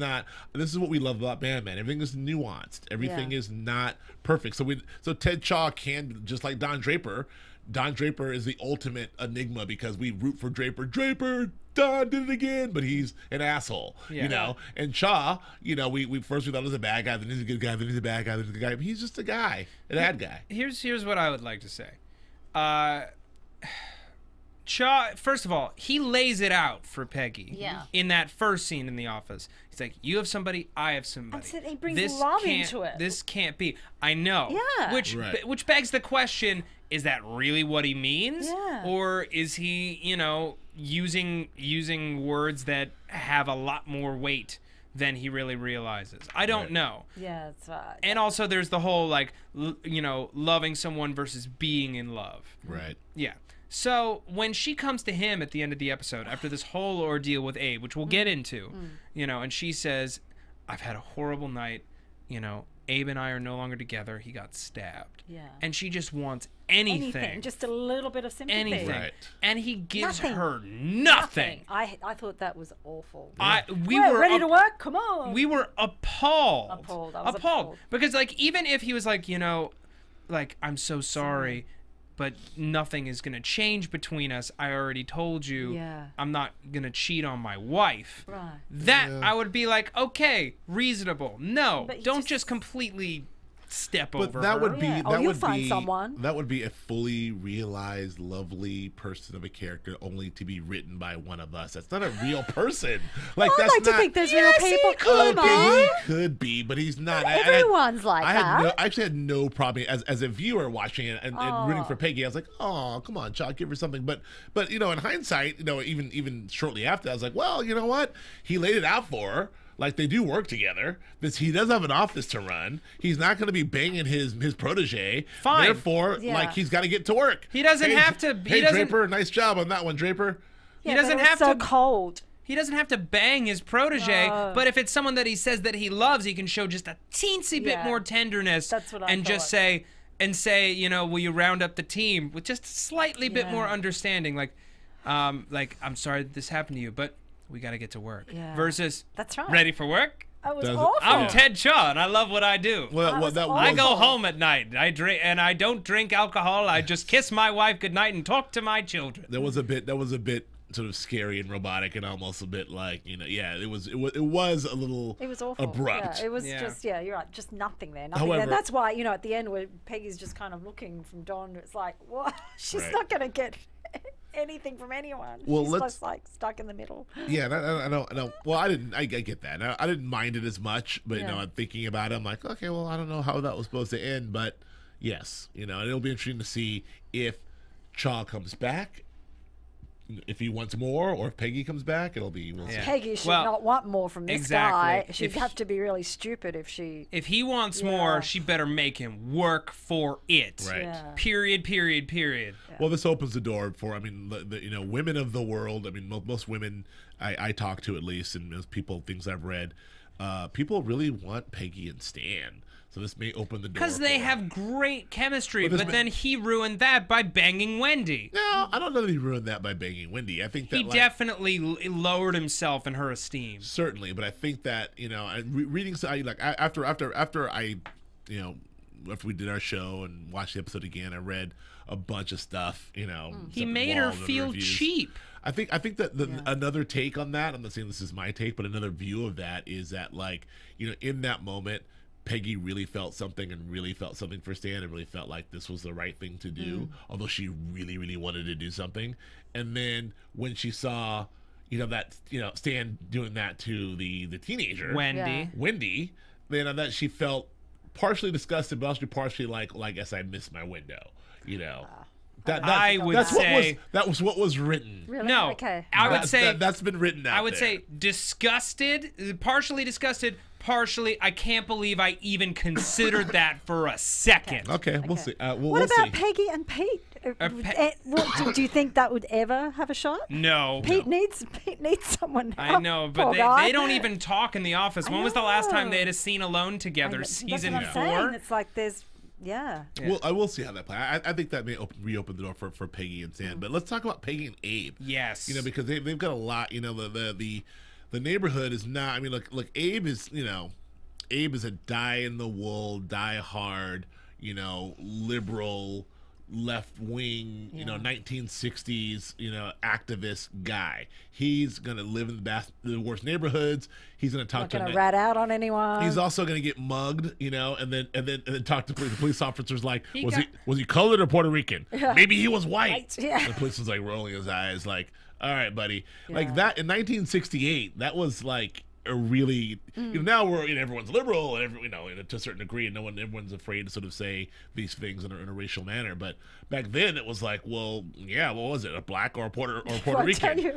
Speaker 6: what we love about Mad Men. Everything is nuanced. Everything is not perfect. So Ted Chaw can, just like Don Draper. Don Draper is the ultimate enigma because we root for Draper. Don did it again, but he's an asshole, you know. And Chaw, you know, we first we thought he was a bad guy, then he's a good guy, then he's a bad guy, then he's a good guy. But he's just a guy, an ad guy.
Speaker 4: Here's what I would like to say. Chaw, first of all, he lays it out for Peggy.
Speaker 5: Yeah.
Speaker 4: In that first scene in the office, he's like, "You have somebody, I have somebody."
Speaker 5: And he brings love into it.
Speaker 4: This can't be. I know.
Speaker 5: Yeah.
Speaker 4: Which begs the question: is that really what he means?
Speaker 5: Yeah.
Speaker 4: Or is he, you know, using words that have a lot more weight than he really realizes? I don't know.
Speaker 5: Yeah, that's right.
Speaker 4: And also, there's the whole like, you know, loving someone versus being in love.
Speaker 6: Right.
Speaker 4: Yeah. So when she comes to him at the end of the episode, after this whole ordeal with Abe, which we'll get into, you know, and she says, "I've had a horrible night. You know, Abe and I are no longer together. He got stabbed."
Speaker 5: Yeah.
Speaker 4: And she just wants anything.
Speaker 5: Just a little bit of sympathy.
Speaker 4: Anything.
Speaker 6: Right.
Speaker 4: And he gives her nothing.
Speaker 5: I thought that was awful.
Speaker 4: We were
Speaker 5: ready to work. Come on.
Speaker 4: We were appalled.
Speaker 5: Appalled. I was appalled.
Speaker 4: Because like even if he was like, you know, like, "I'm so sorry, but nothing is going to change between us. I already told you.
Speaker 5: Yeah.
Speaker 4: I'm not going to cheat on my wife."
Speaker 5: Right.
Speaker 4: That I would be like, okay, reasonable. No,
Speaker 5: But
Speaker 4: don't just completely step
Speaker 6: But
Speaker 4: over
Speaker 6: that
Speaker 4: her.
Speaker 6: would be
Speaker 5: Yeah. Oh,
Speaker 6: that
Speaker 5: you'll
Speaker 6: would
Speaker 5: find
Speaker 6: be
Speaker 5: someone.
Speaker 6: that would be a fully realized, lovely person of a character, only to be written by one of us. That's not a real person. Like
Speaker 5: I
Speaker 6: that's
Speaker 5: like
Speaker 6: not.
Speaker 5: to think there's real people.
Speaker 6: Could
Speaker 5: Come on.
Speaker 6: he could be, but he's not.
Speaker 5: Everyone's like that.
Speaker 6: I actually had no problem as a viewer watching it and rooting for Peggy. I was like, oh, come on, child, give her something. But you know, in hindsight, you know, even shortly after, I was like, well, you know what? He laid it out for her. Like, they do work together. He does have an office to run. He's not going to be banging his protege.
Speaker 4: Fine.
Speaker 6: Therefore,
Speaker 5: Yeah.
Speaker 6: like, he's got to get to work.
Speaker 4: He doesn't have to- he
Speaker 6: Hey,
Speaker 4: doesn't-
Speaker 6: Draper, nice job on that one, Draper.
Speaker 5: Yeah,
Speaker 4: He doesn't
Speaker 5: but it was
Speaker 4: have
Speaker 5: so
Speaker 4: to-
Speaker 5: cold.
Speaker 4: He doesn't have to bang his protege,
Speaker 5: No.
Speaker 4: but if it's someone that he says that he loves, he can show just a teensy bit
Speaker 5: Yeah.
Speaker 4: more tenderness.
Speaker 5: That's what I
Speaker 4: and just
Speaker 5: thought.
Speaker 4: say, you know, will you round up the team with just slightly bit
Speaker 5: Yeah.
Speaker 4: more understanding, like I'm sorry that this happened to you, but we got to get to work.
Speaker 5: Yeah.
Speaker 4: Versus,
Speaker 5: That's right.
Speaker 4: ready for work?
Speaker 5: It was
Speaker 6: Does it-
Speaker 5: awful.
Speaker 4: I'm Ted Shaw, and I love what I do.
Speaker 6: Well,
Speaker 5: was
Speaker 6: that
Speaker 5: awful.
Speaker 4: I
Speaker 6: was
Speaker 4: go home at night. I drink, and I don't drink alcohol. I just kiss my wife goodnight and talk to my children.
Speaker 6: that was a bit sort of scary and robotic and almost a bit like, you know, yeah, it was a little
Speaker 5: It was awful.
Speaker 6: abrupt.
Speaker 5: Yeah, it was
Speaker 4: Yeah.
Speaker 5: just, yeah, you're right, just nothing there. Nothing
Speaker 6: However-
Speaker 5: there. That's why, you know, at the end where Peggy's just kind of looking from Don, it's like, what? She's
Speaker 6: Right.
Speaker 5: not going to get anything from anyone.
Speaker 6: Well,
Speaker 5: She's
Speaker 6: let's-
Speaker 5: just like stuck in the middle.
Speaker 6: Yeah, and I know. Well, I get that. I didn't mind it as much, but you know,
Speaker 5: Yeah.
Speaker 6: I'm thinking about it. I'm like, okay, well, I don't know how that was supposed to end, but yes, you know, and it'll be interesting to see if Chaw comes back, if he wants more, or if Peggy comes back. We'll see.
Speaker 4: Yeah.
Speaker 5: Peggy should
Speaker 4: Well,
Speaker 5: not want more from this
Speaker 4: exactly.
Speaker 5: guy. She'd
Speaker 4: If
Speaker 5: have to be really stupid if she...
Speaker 4: If he wants
Speaker 5: Yeah.
Speaker 4: more, she better make him work for it.
Speaker 6: Right.
Speaker 5: Yeah.
Speaker 4: Period, period, period.
Speaker 6: Well, this opens the door for, I mean, the you know, women of the world. I mean, most women I talk to, at least, and as people, things I've read, people really want Peggy and Stan. So this may open the door.
Speaker 4: Because they
Speaker 6: for-
Speaker 4: have great chemistry,
Speaker 6: Well, this
Speaker 4: but
Speaker 6: ma-
Speaker 4: then he ruined that by banging Wendy.
Speaker 6: No, I don't know that he ruined that by banging Wendy. I think that
Speaker 4: He
Speaker 6: like,
Speaker 4: definitely lowered himself in her esteem.
Speaker 6: certainly, but I think that, you know, reading after I, you know, after we did our show and watched the episode again, I read a bunch of stuff. You know,
Speaker 4: He
Speaker 6: stuff
Speaker 4: made her
Speaker 6: walls and
Speaker 4: feel
Speaker 6: reviews.
Speaker 4: cheap.
Speaker 6: I think that another take on that. I'm not saying this is my take, but another view of that is that, like, you know, in that moment, Peggy really felt something and really felt something for Stan and really felt like this was the right thing to do, although she really, really wanted to do something. And then when she saw, you know, that, you know, Stan doing that to the teenager,
Speaker 4: Wendy.
Speaker 5: Yeah.
Speaker 6: Wendy, then that she felt partially disgusted, but also partially like, well, I guess I missed my window, you know.
Speaker 4: I would
Speaker 6: that's
Speaker 4: say-
Speaker 6: that was what was written.
Speaker 5: Really?
Speaker 4: No,
Speaker 5: Okay.
Speaker 4: I would
Speaker 6: That's-
Speaker 4: say
Speaker 6: that's been written out
Speaker 4: I would
Speaker 6: there.
Speaker 4: say disgusted, partially disgusted, partially I can't believe I even considered that for a second.
Speaker 6: Okay, we'll see.
Speaker 5: What
Speaker 6: We'll
Speaker 5: about
Speaker 6: see.
Speaker 5: Peggy and Pete?
Speaker 4: Pe-
Speaker 5: Do you think that would ever have a shot?
Speaker 4: No.
Speaker 5: Pete needs someone.
Speaker 4: I
Speaker 5: help,
Speaker 4: know,
Speaker 5: poor
Speaker 4: but
Speaker 5: guy.
Speaker 4: they don't even talk in the office.
Speaker 5: I
Speaker 4: When was the last time
Speaker 5: know.
Speaker 4: they had a scene alone together?
Speaker 5: That's
Speaker 4: Season
Speaker 5: what I'm saying.
Speaker 4: 4?
Speaker 5: It's like there's, yeah.
Speaker 6: Well, I will see how that plays. I think that may reopen the door for Peggy and Stan. But let's talk about Peggy and Abe.
Speaker 4: Yes.
Speaker 6: You know, because they've got a lot. You know, the neighborhood is not. I mean, look. Abe is, you know, Abe is a die-in-the-wool, die-hard, you know, liberal, left-wing, you know, 1960s, you know, activist guy. He's gonna live in the worst neighborhoods. He's gonna talk
Speaker 5: Not
Speaker 6: to.
Speaker 5: going to rat out on anyone.
Speaker 6: He's also going to get mugged, you know, and then talk to the police officers like,
Speaker 4: He
Speaker 6: was
Speaker 4: got-
Speaker 6: he colored or Puerto Rican? Maybe he was white.
Speaker 5: White, yeah.
Speaker 6: The police was like rolling his eyes, like, all right, buddy.
Speaker 5: Yeah.
Speaker 6: Like that in 1968, that was like a really, you know, now we're, you know, everyone's liberal and you know, to a certain degree, and everyone's afraid to sort of say these things in a racial manner. But back then, it was like, well, yeah, what was it, a black or a Puerto
Speaker 5: I tell
Speaker 6: Rican?
Speaker 5: you.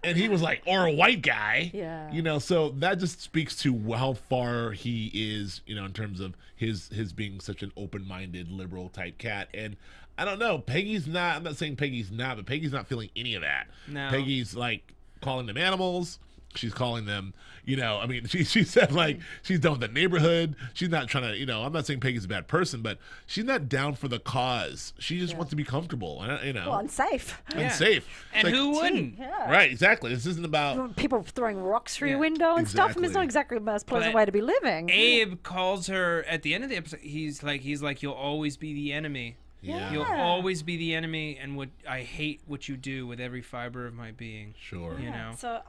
Speaker 6: And he was like, or a white guy.
Speaker 5: Yeah.
Speaker 6: You know, so that just speaks to how far he is, you know, in terms of his being such an open-minded, liberal type cat. And I don't know, Peggy's not, I'm not saying Peggy's not, but Peggy's not feeling any of that.
Speaker 4: No.
Speaker 6: Peggy's like calling them animals. She's calling them, you know, I mean, she said like she's done with the neighborhood. She's not trying to, you know, I'm not saying Peggy's a bad person, but she's not down for the cause. She just wants to be comfortable, and you know,
Speaker 5: Well, unsafe.
Speaker 6: and
Speaker 4: Yeah.
Speaker 6: safe.
Speaker 4: And
Speaker 6: It's
Speaker 4: who
Speaker 6: like,
Speaker 4: wouldn't?
Speaker 5: Yeah.
Speaker 6: right, exactly. This isn't about
Speaker 5: People throwing rocks through your
Speaker 4: Yeah.
Speaker 5: window and stuff. I mean, it's not
Speaker 6: Exactly.
Speaker 5: exactly the most pleasant
Speaker 4: But
Speaker 5: way to be living.
Speaker 4: Abe calls her at the end of the episode. He's like, you'll always be the enemy.
Speaker 6: yeah,
Speaker 4: You'll always be the enemy, and I hate what you do with every fiber of my being.
Speaker 6: sure.
Speaker 4: You know.
Speaker 5: So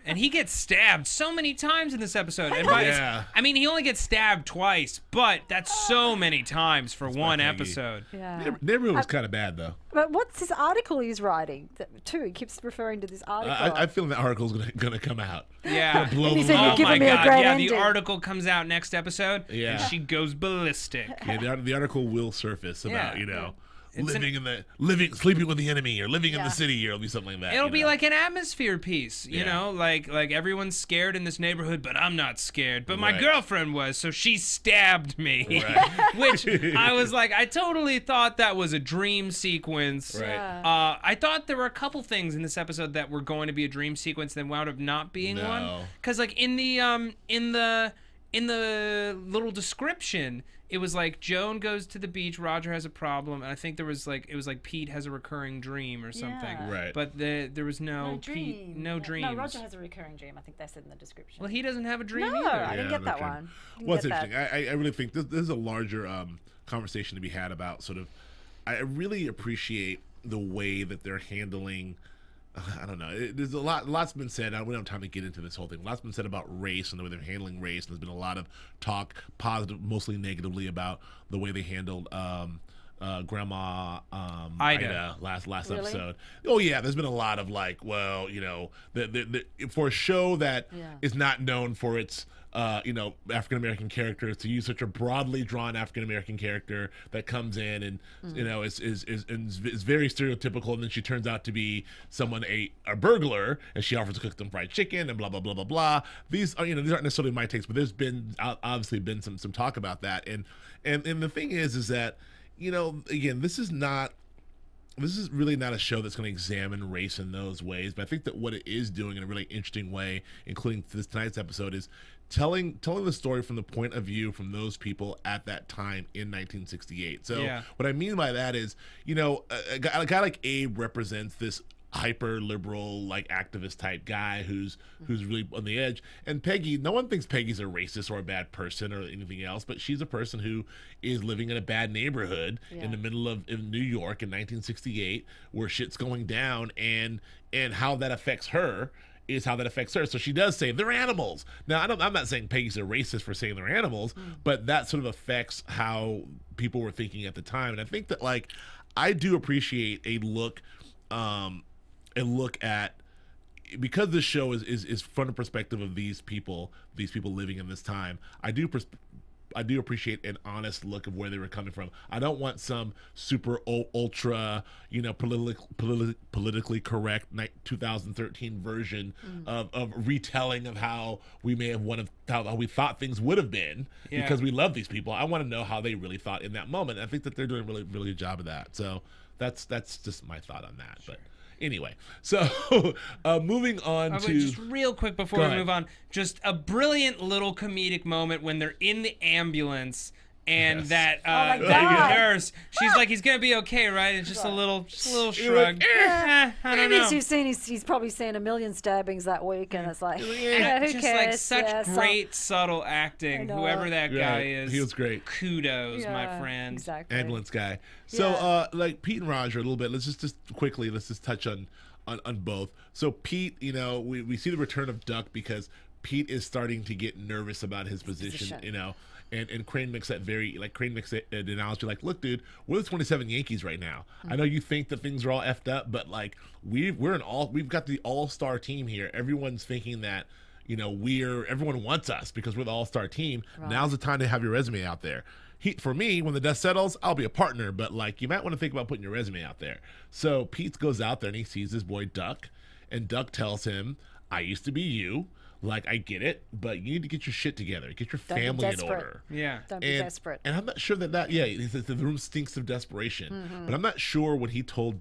Speaker 4: And he gets stabbed so many times in this episode. And I mean, he only gets stabbed twice, but that's so many times for one episode.
Speaker 5: Yeah.
Speaker 6: Neighborhood was kind of bad, though.
Speaker 5: But what's this article he's writing, too? He keeps referring to this article.
Speaker 6: I feel the article's gonna come out.
Speaker 4: Yeah.
Speaker 6: Blow
Speaker 5: He
Speaker 6: the
Speaker 5: said,
Speaker 6: lid
Speaker 5: "You're
Speaker 6: off.
Speaker 5: giving me a great
Speaker 4: Yeah,
Speaker 5: ending."
Speaker 4: the article comes out next episode, and she goes ballistic.
Speaker 6: Yeah, the article will surface about,
Speaker 4: It's
Speaker 6: sleeping with the enemy, or living in the city, or it'll be something like that.
Speaker 4: It'll be like an atmosphere piece, you know, like everyone's scared in this neighborhood, but I'm not scared. But my girlfriend was, so she stabbed me. Which I was like, I totally thought that was a dream sequence.
Speaker 6: Right.
Speaker 4: I thought there were a couple things in this episode that were going to be a dream sequence that wound up not being one. Because like in the little description, it was like Joan goes to the beach, Roger has a problem, and I think there was like, it was like Pete has a recurring dream or something.
Speaker 5: Yeah.
Speaker 6: Right.
Speaker 4: But there was no
Speaker 5: dream.
Speaker 4: Pete, no dreams.
Speaker 5: No, Roger has a recurring dream. I think they said in the description.
Speaker 4: Well, he doesn't have a dream
Speaker 5: No,
Speaker 4: either.
Speaker 5: I didn't get that one.
Speaker 6: Well, it's interesting. I really think this is a larger conversation to be had about sort of. I really appreciate the way that they're handling. I don't know. There's lot's been said. We don't have time to get into this whole thing. Lots been said about race and the way they're handling race. And there's been a lot of talk, positive, mostly negatively, about the way they handled Grandma Ida last episode. Oh yeah, there's been a lot of like, well, for a show that is not known for its African American characters, to use such a broadly drawn African American character that comes in and is very stereotypical, and then she turns out to be someone a burglar, and she offers to cook them fried chicken and blah blah blah blah blah. These are these aren't necessarily my takes, but there's been obviously been some talk about that, and the thing is that again, this is really not a show that's going to examine race in those ways, but I think that what it is doing in a really interesting way, including tonight's episode, is telling the story from the point of view from those people at that time in 1968. So what I mean by that is, a guy like Abe represents this hyper liberal, like activist type guy who's really on the edge, and Peggy, no one thinks Peggy's a racist or a bad person or anything else, but she's a person who is living in a bad neighborhood in the middle of New York in 1968 where shit's going down, and how that affects her is how that affects her. So she does say they're animals. Now I'm not saying Peggy's a racist for saying they're animals, but that sort of affects how people were thinking at the time. And I think that, like, I do appreciate a look at, because this show is from the perspective of these people living in this time. I do appreciate an honest look of where they were coming from. I don't want some super ultra, politically correct 2013 version of retelling of how we may have how we thought things would have been because we love these people. I want to know how they really thought in that moment. I think that they're doing a really, really good job of that. So that's just my thought on that. But anyway, so moving on to...
Speaker 4: Just real quick before we move on, just a brilliant little comedic moment when they're in the ambulance and that nurse, she's like, he's going to be okay, right? It's just a little shrug. I don't know.
Speaker 5: He's probably seen a million stabbings that week, and it's like, who
Speaker 4: just
Speaker 5: cares?
Speaker 4: like such great subtle acting. Whoever that guy is,
Speaker 6: he was great.
Speaker 4: Kudos, my friend.
Speaker 5: Exactly.
Speaker 6: Ambulance guy. So like Pete and Roger a little bit. Let's just quickly touch on both. So Pete, we see the return of Duck because Pete is starting to get nervous about his position. And Crane makes that an analogy like, look, dude, we're the 27 Yankees right now. I know you think that things are all effed up, but like we've got the all-star team here. Everyone's thinking that everyone wants us because we're the all-star team. Right. Now's the time to have your resume out there. For me, when the dust settles, I'll be a partner, but like you might want to think about putting your resume out there. So Pete goes out there and he sees his boy Duck, and Duck tells him, I used to be you. Like, I get it, but you need to get your shit together. Get your family in order.
Speaker 4: Yeah.
Speaker 5: Don't be desperate.
Speaker 6: And I'm not sure he says the room stinks of desperation. But I'm not sure when he told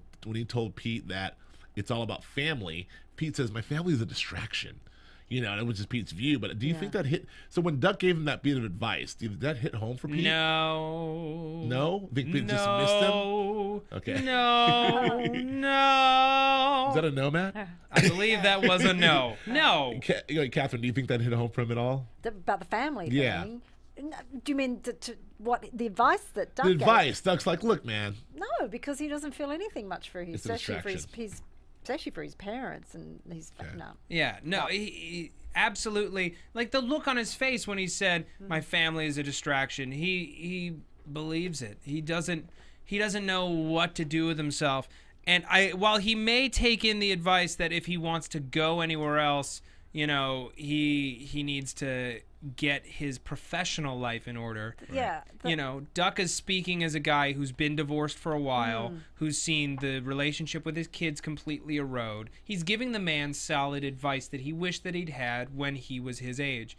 Speaker 6: Pete that it's all about family. Pete says, my family is a distraction. And it was just Pete's view. But do you think that hit? So when Duck gave him that bit of advice, did that hit home for Pete?
Speaker 4: No.
Speaker 6: No? Think Pete just missed him? Okay.
Speaker 4: No. No.
Speaker 6: Is that a no, Matt?
Speaker 4: I believe that was a no. No.
Speaker 6: Katherine, do you think that hit home for him at all?
Speaker 5: About the family thing? Do you mean the advice that Duck gave?
Speaker 6: The advice. Duck's like, look, man.
Speaker 5: No, because he doesn't feel anything much for his, especially for his especially for his parents and his no.
Speaker 4: Yeah, no, he absolutely, like the look on his face when he said, "My family is a distraction." He believes it. He doesn't know what to do with himself. And while he may take in the advice that if he wants to go anywhere else, you know, he needs to get his professional life in order.
Speaker 5: Yeah.
Speaker 4: You know, Duck is speaking as a guy who's been divorced for a while, who's seen the relationship with his kids completely erode. He's giving the man solid advice that he wished that he'd had when he was his age.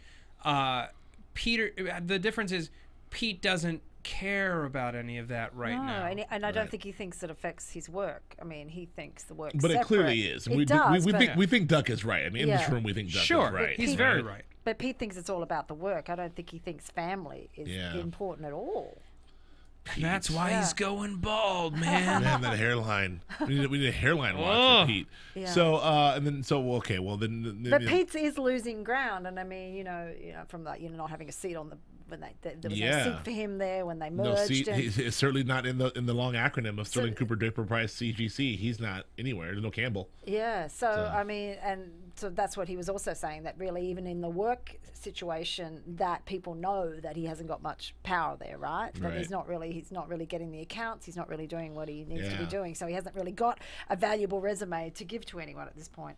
Speaker 4: Peter, the difference is Pete doesn't care about any of that now.
Speaker 5: And I don't think he thinks it affects his work. I mean, he thinks the work's
Speaker 6: But
Speaker 5: separate.
Speaker 6: it clearly is.
Speaker 5: It does,
Speaker 6: we think Duck is right. I mean, in this room, we think Duck is right.
Speaker 4: He's very right.
Speaker 5: But Pete thinks it's all about the work. I don't think he thinks family is important at all.
Speaker 4: And that's why he's going bald, man.
Speaker 6: Man, that hairline. We need a hairline watch for Pete.
Speaker 5: Yeah.
Speaker 6: So okay. Well, then.
Speaker 5: But Pete is losing ground, and I mean, you know, from that, not having a seat on the when there was no seat for him there when they merged.
Speaker 6: No seat. He's certainly not in the long acronym of Sterling Cooper Draper Price CGC. He's not anywhere. There's no Campbell.
Speaker 5: Yeah. So I mean, and so that's what he was also saying, that really even in the work situation that people know that he hasn't got much power there, right? That he's not really getting the accounts. He's not really doing what he needs to be doing. So he hasn't really got a valuable resume to give to anyone at this point.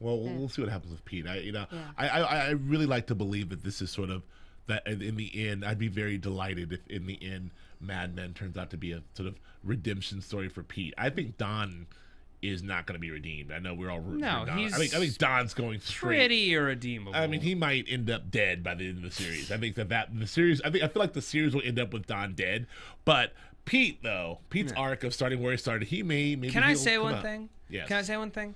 Speaker 6: Well, we'll see what happens with Pete. I really like to believe that this is sort of that in the end. I'd be very delighted if in the end Mad Men turns out to be a sort of redemption story for Pete. I think Don is not going to be redeemed. I know we're all rooting for Don. I think Don's going straight.
Speaker 4: Pretty irredeemable.
Speaker 6: I mean, he might end up dead by the end of the series. I think that the series. I feel like the series will end up with Don dead. But Pete, though, Pete's arc of starting where he started, he maybe.
Speaker 4: Can I say one thing?
Speaker 6: Yes.
Speaker 4: Can I say one thing?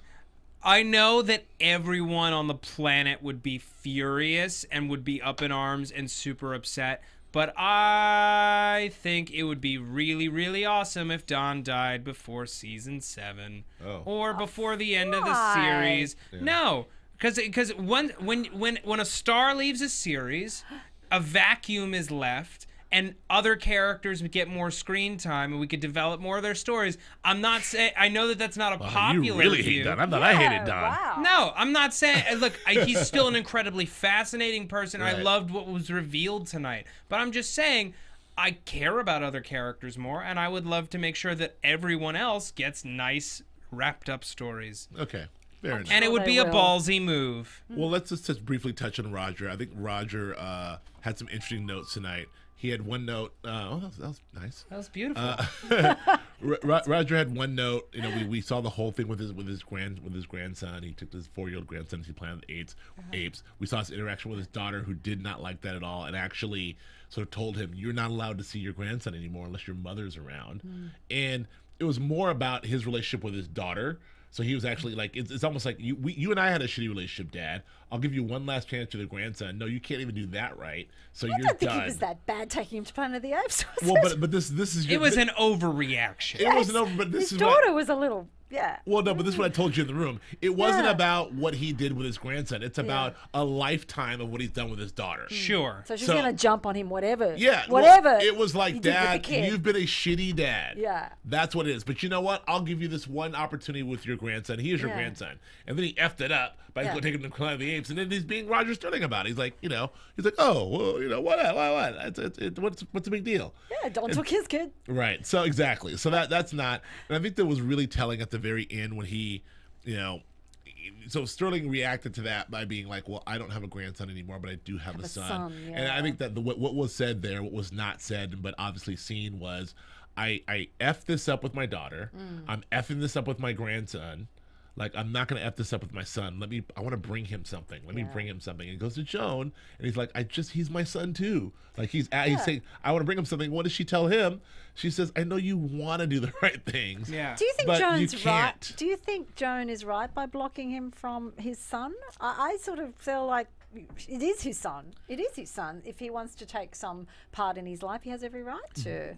Speaker 4: I know that everyone on the planet would be furious and would be up in arms and super upset, but I think it would be really, really awesome if Don died before season 7 or before the end of the series. Yeah. No, because when a star leaves a series, a vacuum is left. And other characters would get more screen time, and we could develop more of their stories. I'm not saying I know that that's not a popular
Speaker 6: you really
Speaker 4: view.
Speaker 6: hate Don. I thought I hated Don.
Speaker 5: Wow.
Speaker 4: No, I'm not saying. Look, he's still an incredibly fascinating person.
Speaker 6: Right.
Speaker 4: I loved what was revealed tonight, but I'm just saying I care about other characters more, and I would love to make sure that everyone else gets nice, wrapped up stories.
Speaker 6: Okay. Fair enough.
Speaker 4: And it would be a ballsy move.
Speaker 6: Well, let's just briefly touch on Roger. I think Roger had some interesting notes tonight. He had one note. That was nice.
Speaker 4: That was beautiful.
Speaker 6: Roger had one note. You know, we saw the whole thing with his grandson. He took his 4-year-old grandson to play on the apes. We saw his interaction with his daughter, who did not like that at all, and actually sort of told him, "You're not allowed to see your grandson anymore unless your mother's around." And it was more about his relationship with his daughter. So he was actually like, it's almost like you and I had a shitty relationship, Dad. I'll give you one last chance to the grandson. No, you can't even do that right. So you're done.
Speaker 5: I don't think it was that bad taking him to Planet of the Apes.
Speaker 6: Well, but this is
Speaker 4: it was an overreaction.
Speaker 6: It was an over. But this
Speaker 5: his
Speaker 6: is
Speaker 5: daughter was a little. Yeah.
Speaker 6: Well, no, but this is what I told you in the room. It wasn't about what he did with his grandson. It's about a lifetime of what he's done with his daughter.
Speaker 4: Sure.
Speaker 5: So she's going to jump on him, whatever.
Speaker 6: Yeah.
Speaker 5: Whatever.
Speaker 6: Well, it was like, Dad, you've been a shitty dad.
Speaker 5: Yeah.
Speaker 6: That's what it is. But you know what? I'll give you this one opportunity with your grandson. He is your grandson. And then he effed it up by taking him to Planet of the Apes. And then he's being Roger Sterling about it. He's like, oh, well, what? What's the big deal?
Speaker 5: Yeah, Don took his kid.
Speaker 6: Right. So exactly. So that's not. And I think that was really telling at the very end when he, so Sterling reacted to that by being like, well, I don't have a grandson anymore, but I do have a son. And I think that what was said there, what was not said, but obviously seen was, I effed this up with my daughter. I'm effing this up with my grandson. Like, I'm not going to F this up with my son. I want to bring him something. Let me bring him something. And he goes to Joan, and he's like, he's my son too. Like, he's saying, I want to bring him something. What does she tell him? She says, I know you want to do the right things.
Speaker 4: Yeah.
Speaker 5: Do you think
Speaker 6: but
Speaker 5: Joan's
Speaker 6: you can't.
Speaker 5: right? Do you think Joan is right by blocking him from his son? I sort of feel like it is his son. It is his son. If he wants to take some part in his life, he has every right to.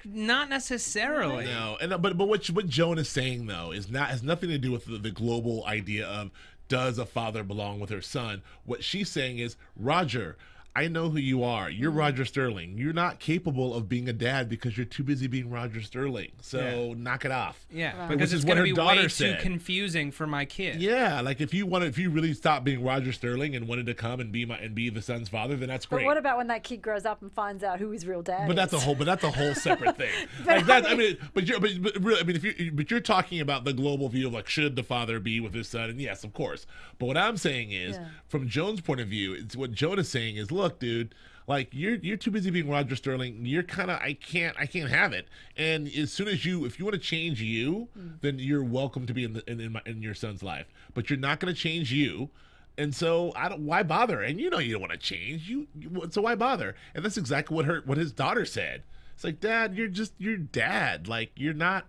Speaker 4: Not necessarily.
Speaker 6: No, but what Joan is saying though has nothing to do with the global idea of does a father belong with her son. What she's saying is, Roger, I know who you are. You're Roger Sterling. You're not capable of being a dad because you're too busy being Roger Sterling. So knock it off.
Speaker 4: Yeah,
Speaker 5: Right.
Speaker 4: because
Speaker 6: Which is
Speaker 4: it's
Speaker 6: what
Speaker 4: going
Speaker 6: her
Speaker 4: to be way
Speaker 6: daughter
Speaker 4: too
Speaker 6: said.
Speaker 4: confusing for my kid.
Speaker 6: Yeah, like if you really stopped being Roger Sterling and wanted to come and be the son's father, then that's great.
Speaker 5: But what about when that kid grows up and finds out who his real dad
Speaker 6: But
Speaker 5: is?
Speaker 6: that's a whole separate thing. Like that, I mean, but really, I mean, if you're talking about the global view of like, should the father be with his son? And yes, of course. But what I'm saying is, from Joan's point of view, it's what Joan is saying is, look, dude, like you're too busy being Roger Sterling. You're kind of I can't have it. And as soon as if you want to change you, then you're welcome to be in your son's life. But you're not going to change you. And so why bother? And you don't want to change. So why bother? And that's exactly what his daughter said. It's like, Dad, you're dad. Like and then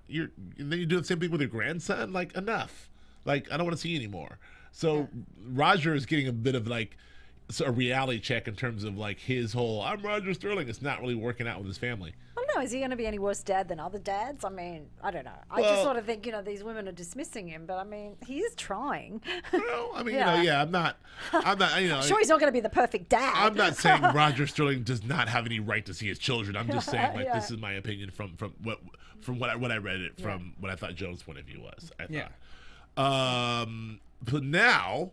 Speaker 6: you do the same thing with your grandson. Like, enough. Like, I don't want to see you anymore. So Roger is getting a bit of like a reality check in terms of like his whole I'm Roger Sterling. It's not really working out with his family.
Speaker 5: I don't know. Is he going to be any worse dad than other dads? I mean, I don't know. I just sort of think, these women are dismissing him, but I mean, he is trying.
Speaker 6: Well, I mean, I'm not,
Speaker 5: Sure, he's not going to be the perfect dad.
Speaker 6: I'm not saying Roger Sterling does not have any right to see his children. I'm just saying, like, this is my opinion from what I read it from what I thought Joan's point of view was. But now,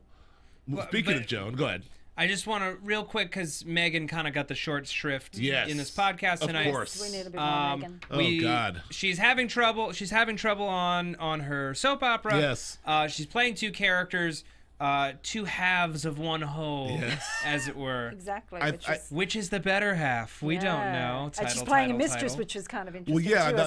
Speaker 6: speaking of Joan, go ahead.
Speaker 4: I just want to real quick because Megan kind of got the short shrift in this podcast tonight.
Speaker 6: Of course,
Speaker 5: we need a bit more Megan.
Speaker 6: Oh God,
Speaker 4: she's having trouble. She's having trouble on her soap opera.
Speaker 6: Yes,
Speaker 4: she's playing two characters. Two halves of one whole, as it were.
Speaker 5: Exactly.
Speaker 4: Which is the better half? We don't know.
Speaker 5: And she's playing a mistress, which is kind of interesting.
Speaker 6: Well, yeah,
Speaker 5: too,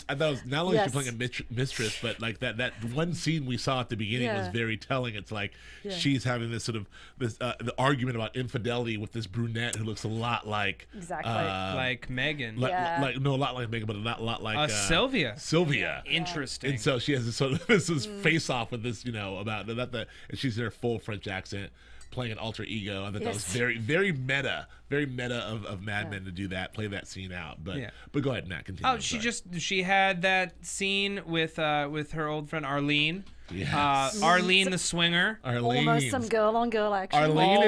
Speaker 6: I thought it was not only is she
Speaker 5: Yes.
Speaker 6: playing a mistress, but like that one scene we saw at the beginning was very telling. It's like she's having this sort of the argument about infidelity with this brunette who looks a lot like
Speaker 4: like Megan.
Speaker 6: A lot like Megan, but not a lot like
Speaker 4: Sylvia.
Speaker 6: Sylvia.
Speaker 4: Interesting.
Speaker 6: And so she has this sort of face off with this, about that and she's in her full French accent, playing an alter ego. I thought that was very, very meta of Mad Men to do that, play that scene out. But go ahead, Matt, continue.
Speaker 4: Oh, she had that scene with her old friend Arlene.
Speaker 6: Yes.
Speaker 4: Arlene the swinger.
Speaker 6: Arlene,
Speaker 5: almost some girl on girl action.
Speaker 6: Arlene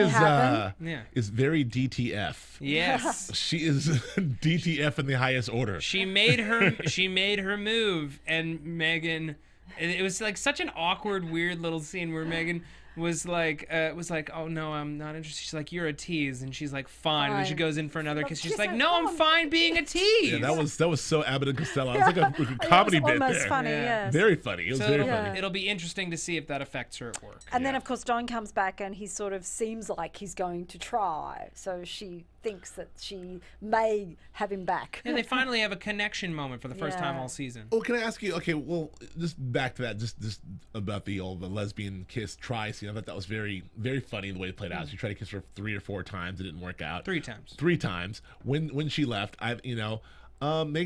Speaker 6: is very DTF.
Speaker 4: Yes.
Speaker 6: She is DTF in the highest order.
Speaker 4: She made her move, and Megan. It was like such an awkward, weird little scene where Megan was like, oh no, I'm not interested. She's like, you're a tease, and she's like, fine. And then she goes in for another kiss. She's like, no, I'm fine being a tease.
Speaker 6: Yeah, that was so Abbott and Costello. It was like a comedy bit
Speaker 5: almost
Speaker 6: there.
Speaker 5: funny, yes.
Speaker 6: Very funny. It was very funny.
Speaker 4: It'll be interesting to see if that affects her at work.
Speaker 5: And then, of course, Don comes back and he sort of seems like he's going to try. So she thinks that she may have him back.
Speaker 4: And they finally have a connection moment for the first time all season.
Speaker 6: Oh, can I ask you? Okay, well, just back to that, just about the lesbian kiss try scene. I thought that was very, very funny the way it played out. She tried to kiss her 3 or 4 times. It didn't work out.
Speaker 4: 3 times.
Speaker 6: 3 times. When she left, Megan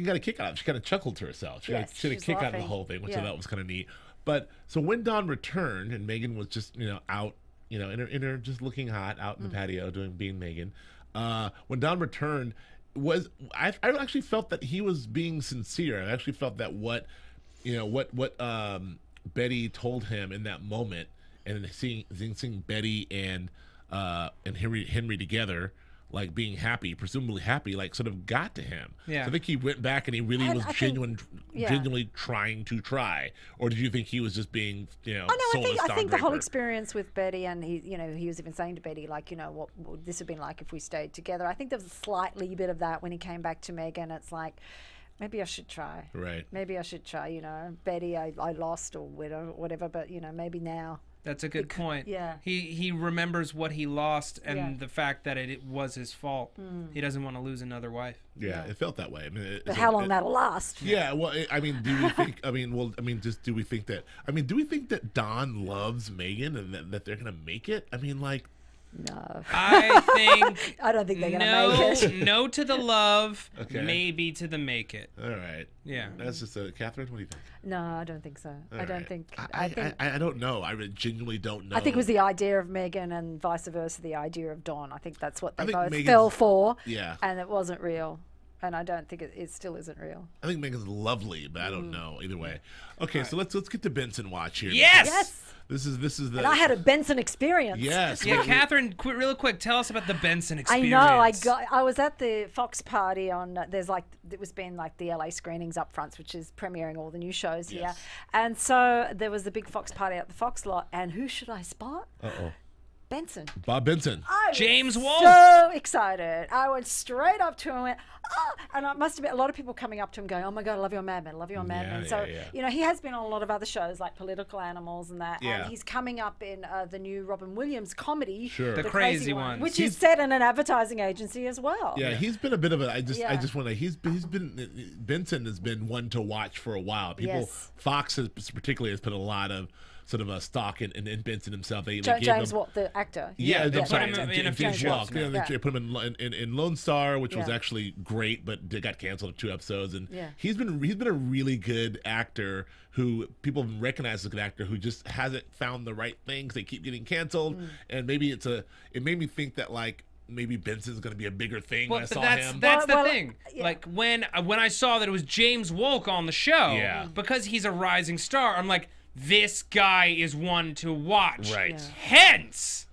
Speaker 6: got a kick out of it. She kind of chuckled to herself. She had a kick out of the whole thing, which I thought was kind of neat. But so when Dawn returned and Megan was just out, in her just looking hot out in the patio being Megan. When Dawn returned, I actually felt that he was being sincere. I actually felt that what Betty told him in that moment, and seeing Betty and Henry together, like being happy, presumably happy, like sort of got to him.
Speaker 4: Yeah.
Speaker 6: So I think he went back and he really was genuinely trying to try. Or did you think he was just being,
Speaker 5: I think the whole experience with Betty, and he was even saying to Betty, like, what would this have been like if we stayed together? I think there was a slightly bit of that when he came back to Megan. It's like, maybe I should try.
Speaker 6: Right.
Speaker 5: Maybe I should try, Betty, I lost or whatever, but, maybe now.
Speaker 4: That's a good point.
Speaker 5: Yeah.
Speaker 4: He remembers what he lost and the fact that it was his fault. He doesn't want to lose another wife.
Speaker 6: Yeah, it felt that way. I mean,
Speaker 5: but how long that'll last?
Speaker 6: Yeah, well, I mean, do we think? Do we think that? Do we think that Dawn loves Megan and that they're gonna make it? I mean, like.
Speaker 5: No.
Speaker 4: I
Speaker 5: don't think they're gonna make it.
Speaker 4: No to the love,
Speaker 6: okay.
Speaker 4: Maybe to the make it.
Speaker 6: All right.
Speaker 4: Yeah.
Speaker 6: That's just Katherine. What do you think?
Speaker 5: No, I don't think so. I don't think.
Speaker 6: I don't know. I genuinely don't know.
Speaker 5: I think it was the idea of Megan and vice versa, the idea of Dawn. I think that's what they both
Speaker 6: Megan's,
Speaker 5: fell for.
Speaker 6: Yeah.
Speaker 5: And it wasn't real. and I don't think it still isn't real.
Speaker 6: I think Megan's lovely, but I don't know either way. Okay, so let's get to Benson watch here.
Speaker 4: Yes!
Speaker 5: Yes.
Speaker 6: This is the.
Speaker 5: And I had a Benson experience.
Speaker 6: Yes.
Speaker 4: Yeah, Catherine, real quick, tell us about the Benson
Speaker 5: I
Speaker 4: experience.
Speaker 5: know. I was at the Fox party on. There's like it was been like the LA screenings up front, which is premiering all the new shows here, and so there was the big Fox party at the Fox lot. And who should I spot? Benson.
Speaker 6: Bob Benson.
Speaker 5: I was
Speaker 4: James Wolfe.
Speaker 5: so excited. I went straight up to him and went, oh, and it must have been a lot of people coming up to him going, oh my God, I love you on Mad Men, I love you on Mad Men. So, you know, he has been on a lot of other shows like Political Animals and that.
Speaker 6: Yeah.
Speaker 5: And he's coming up in the new Robin Williams comedy.
Speaker 6: Sure.
Speaker 4: The Crazy Ones.
Speaker 5: Which is set in an advertising agency as well.
Speaker 6: Yeah, he's been a bit of a. I just want to. He's been Benson has been one to watch for a while. People, Fox has particularly has put a lot of sort of a stock in Benson himself. They gave
Speaker 5: James,
Speaker 6: him,
Speaker 5: what the actor?
Speaker 6: Yeah,
Speaker 4: they
Speaker 6: I'm
Speaker 4: put
Speaker 6: sorry,
Speaker 4: him in a few
Speaker 6: James
Speaker 4: shows
Speaker 6: Wolfe.
Speaker 4: now.
Speaker 6: Yeah, they put him in Lone Star, which was
Speaker 5: Yeah.
Speaker 6: actually great, but it got canceled in 2 episodes. And
Speaker 5: Yeah.
Speaker 6: he's been a really good actor who people recognize as a good actor who just hasn't found the right things. They keep getting canceled, and maybe it made me think that like. Maybe Benson's going to be a bigger thing when I saw him.
Speaker 4: That's
Speaker 5: Well,
Speaker 4: the thing.
Speaker 5: yeah.
Speaker 4: Like when I saw that it was James Wolfe on the show, because he's a rising star, I'm like, this guy is one to watch.
Speaker 6: Right.
Speaker 5: Yeah.
Speaker 4: Hence,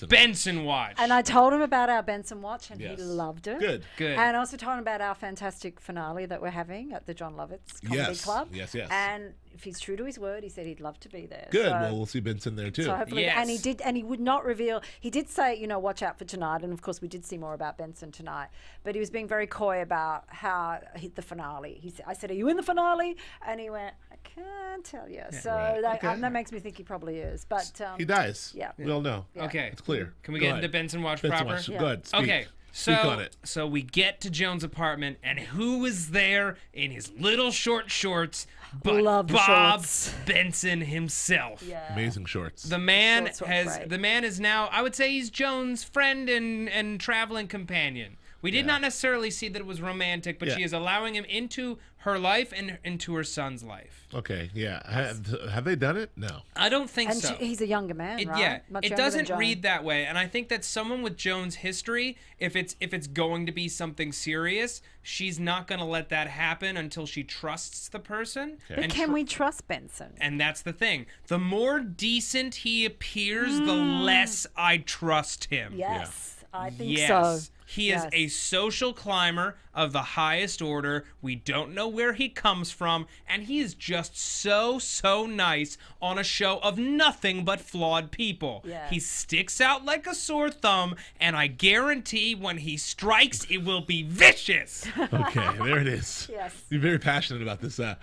Speaker 6: Benson
Speaker 4: watch.
Speaker 5: And I told him about our Benson watch, and
Speaker 6: Yes.
Speaker 5: he loved it.
Speaker 6: Good.
Speaker 4: Good.
Speaker 5: And I also told him about our fantastic finale that we're having at the John Lovitz Comedy Club.
Speaker 6: Yes.
Speaker 5: And if he's true to his word, he said he'd love to be there.
Speaker 6: Good.
Speaker 5: So,
Speaker 6: Well, we'll see Benson there too.
Speaker 5: so hopefully,
Speaker 4: Yes.
Speaker 5: and he did, and he would not reveal. He did say, you know, watch out for tonight, and of course we did see more about Benson tonight. But he was being very coy about how the finale. I said, "Are you in the finale?" And he went, "I can't tell you." So
Speaker 6: Right.
Speaker 5: that makes me think he probably is. But
Speaker 6: He dies.
Speaker 5: Yeah.
Speaker 6: We all know.
Speaker 4: Okay.
Speaker 6: It's clear.
Speaker 4: Can we
Speaker 6: Go
Speaker 4: get
Speaker 6: ahead.
Speaker 4: into Benson watch
Speaker 6: Benson
Speaker 4: proper?
Speaker 6: watch. Go ahead. Speak.
Speaker 4: Okay.
Speaker 6: Speak on it.
Speaker 4: So we get to Joan's apartment, and who is there in his little short shorts but
Speaker 5: Love the
Speaker 4: Bob
Speaker 5: shorts.
Speaker 4: Benson himself?
Speaker 5: Yeah.
Speaker 6: Amazing shorts.
Speaker 4: The man
Speaker 5: Shorts were great.
Speaker 4: the man is now, I would say, he's Joan's friend and traveling companion. We did not necessarily see that it was romantic, but she is allowing him into her life and into her son's life.
Speaker 6: Okay. Yeah. Have they done it? No.
Speaker 4: I don't think
Speaker 5: And
Speaker 4: so.
Speaker 5: he's a younger man, right?
Speaker 4: Yeah,
Speaker 5: Much
Speaker 4: it
Speaker 5: younger than
Speaker 4: doesn't
Speaker 5: Joan.
Speaker 4: read that way, and I think that someone with Joan's history, if it's going to be something serious, she's not going to let that happen until she trusts the person.
Speaker 5: But can we trust Benson?
Speaker 4: And that's the thing. The more decent he appears, the less I trust him.
Speaker 5: Yes, I think
Speaker 4: Yes.
Speaker 5: so.
Speaker 4: He is a social climber of the highest order. We don't know where he comes from, and he is just so nice on a show of nothing but flawed people.
Speaker 5: Yeah.
Speaker 4: He sticks out like a sore thumb, and I guarantee when he strikes, it will be vicious.
Speaker 6: Okay. There it is.
Speaker 5: Yes.
Speaker 6: You're very passionate about this.
Speaker 4: Bob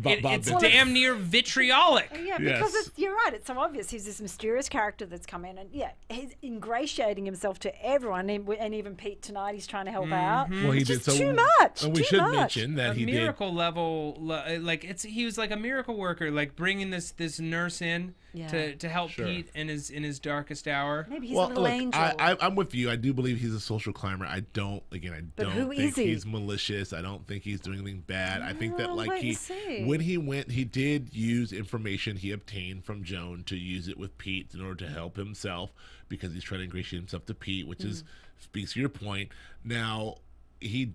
Speaker 4: it's
Speaker 6: Benson.
Speaker 4: damn near vitriolic.
Speaker 5: Yeah, because
Speaker 6: Yes.
Speaker 5: you're right. It's so obvious. He's this mysterious character that's come in, and he's ingratiating himself to everyone, and even Pete tonight. He's trying to help out.
Speaker 6: Well, he
Speaker 5: It's
Speaker 6: did
Speaker 5: just
Speaker 6: so.
Speaker 5: too much.
Speaker 6: And we
Speaker 5: too
Speaker 6: should
Speaker 5: much.
Speaker 6: mention that
Speaker 4: A
Speaker 6: he did.
Speaker 4: miracle level, like he was like a miracle worker, like bringing this nurse in to help Pete in his darkest hour.
Speaker 5: Maybe he's a little angel.
Speaker 6: I'm with you. I do believe he's a social climber. I don't
Speaker 5: who
Speaker 6: think
Speaker 5: is he?
Speaker 6: he's malicious. I don't think he's doing anything bad. I think that
Speaker 5: Well,
Speaker 6: like
Speaker 5: wait and see.
Speaker 6: when he went, he did use information he obtained from Joan to use it with Pete in order to help himself because he's trying to ingratiate himself to Pete, which is speaks to your point. Now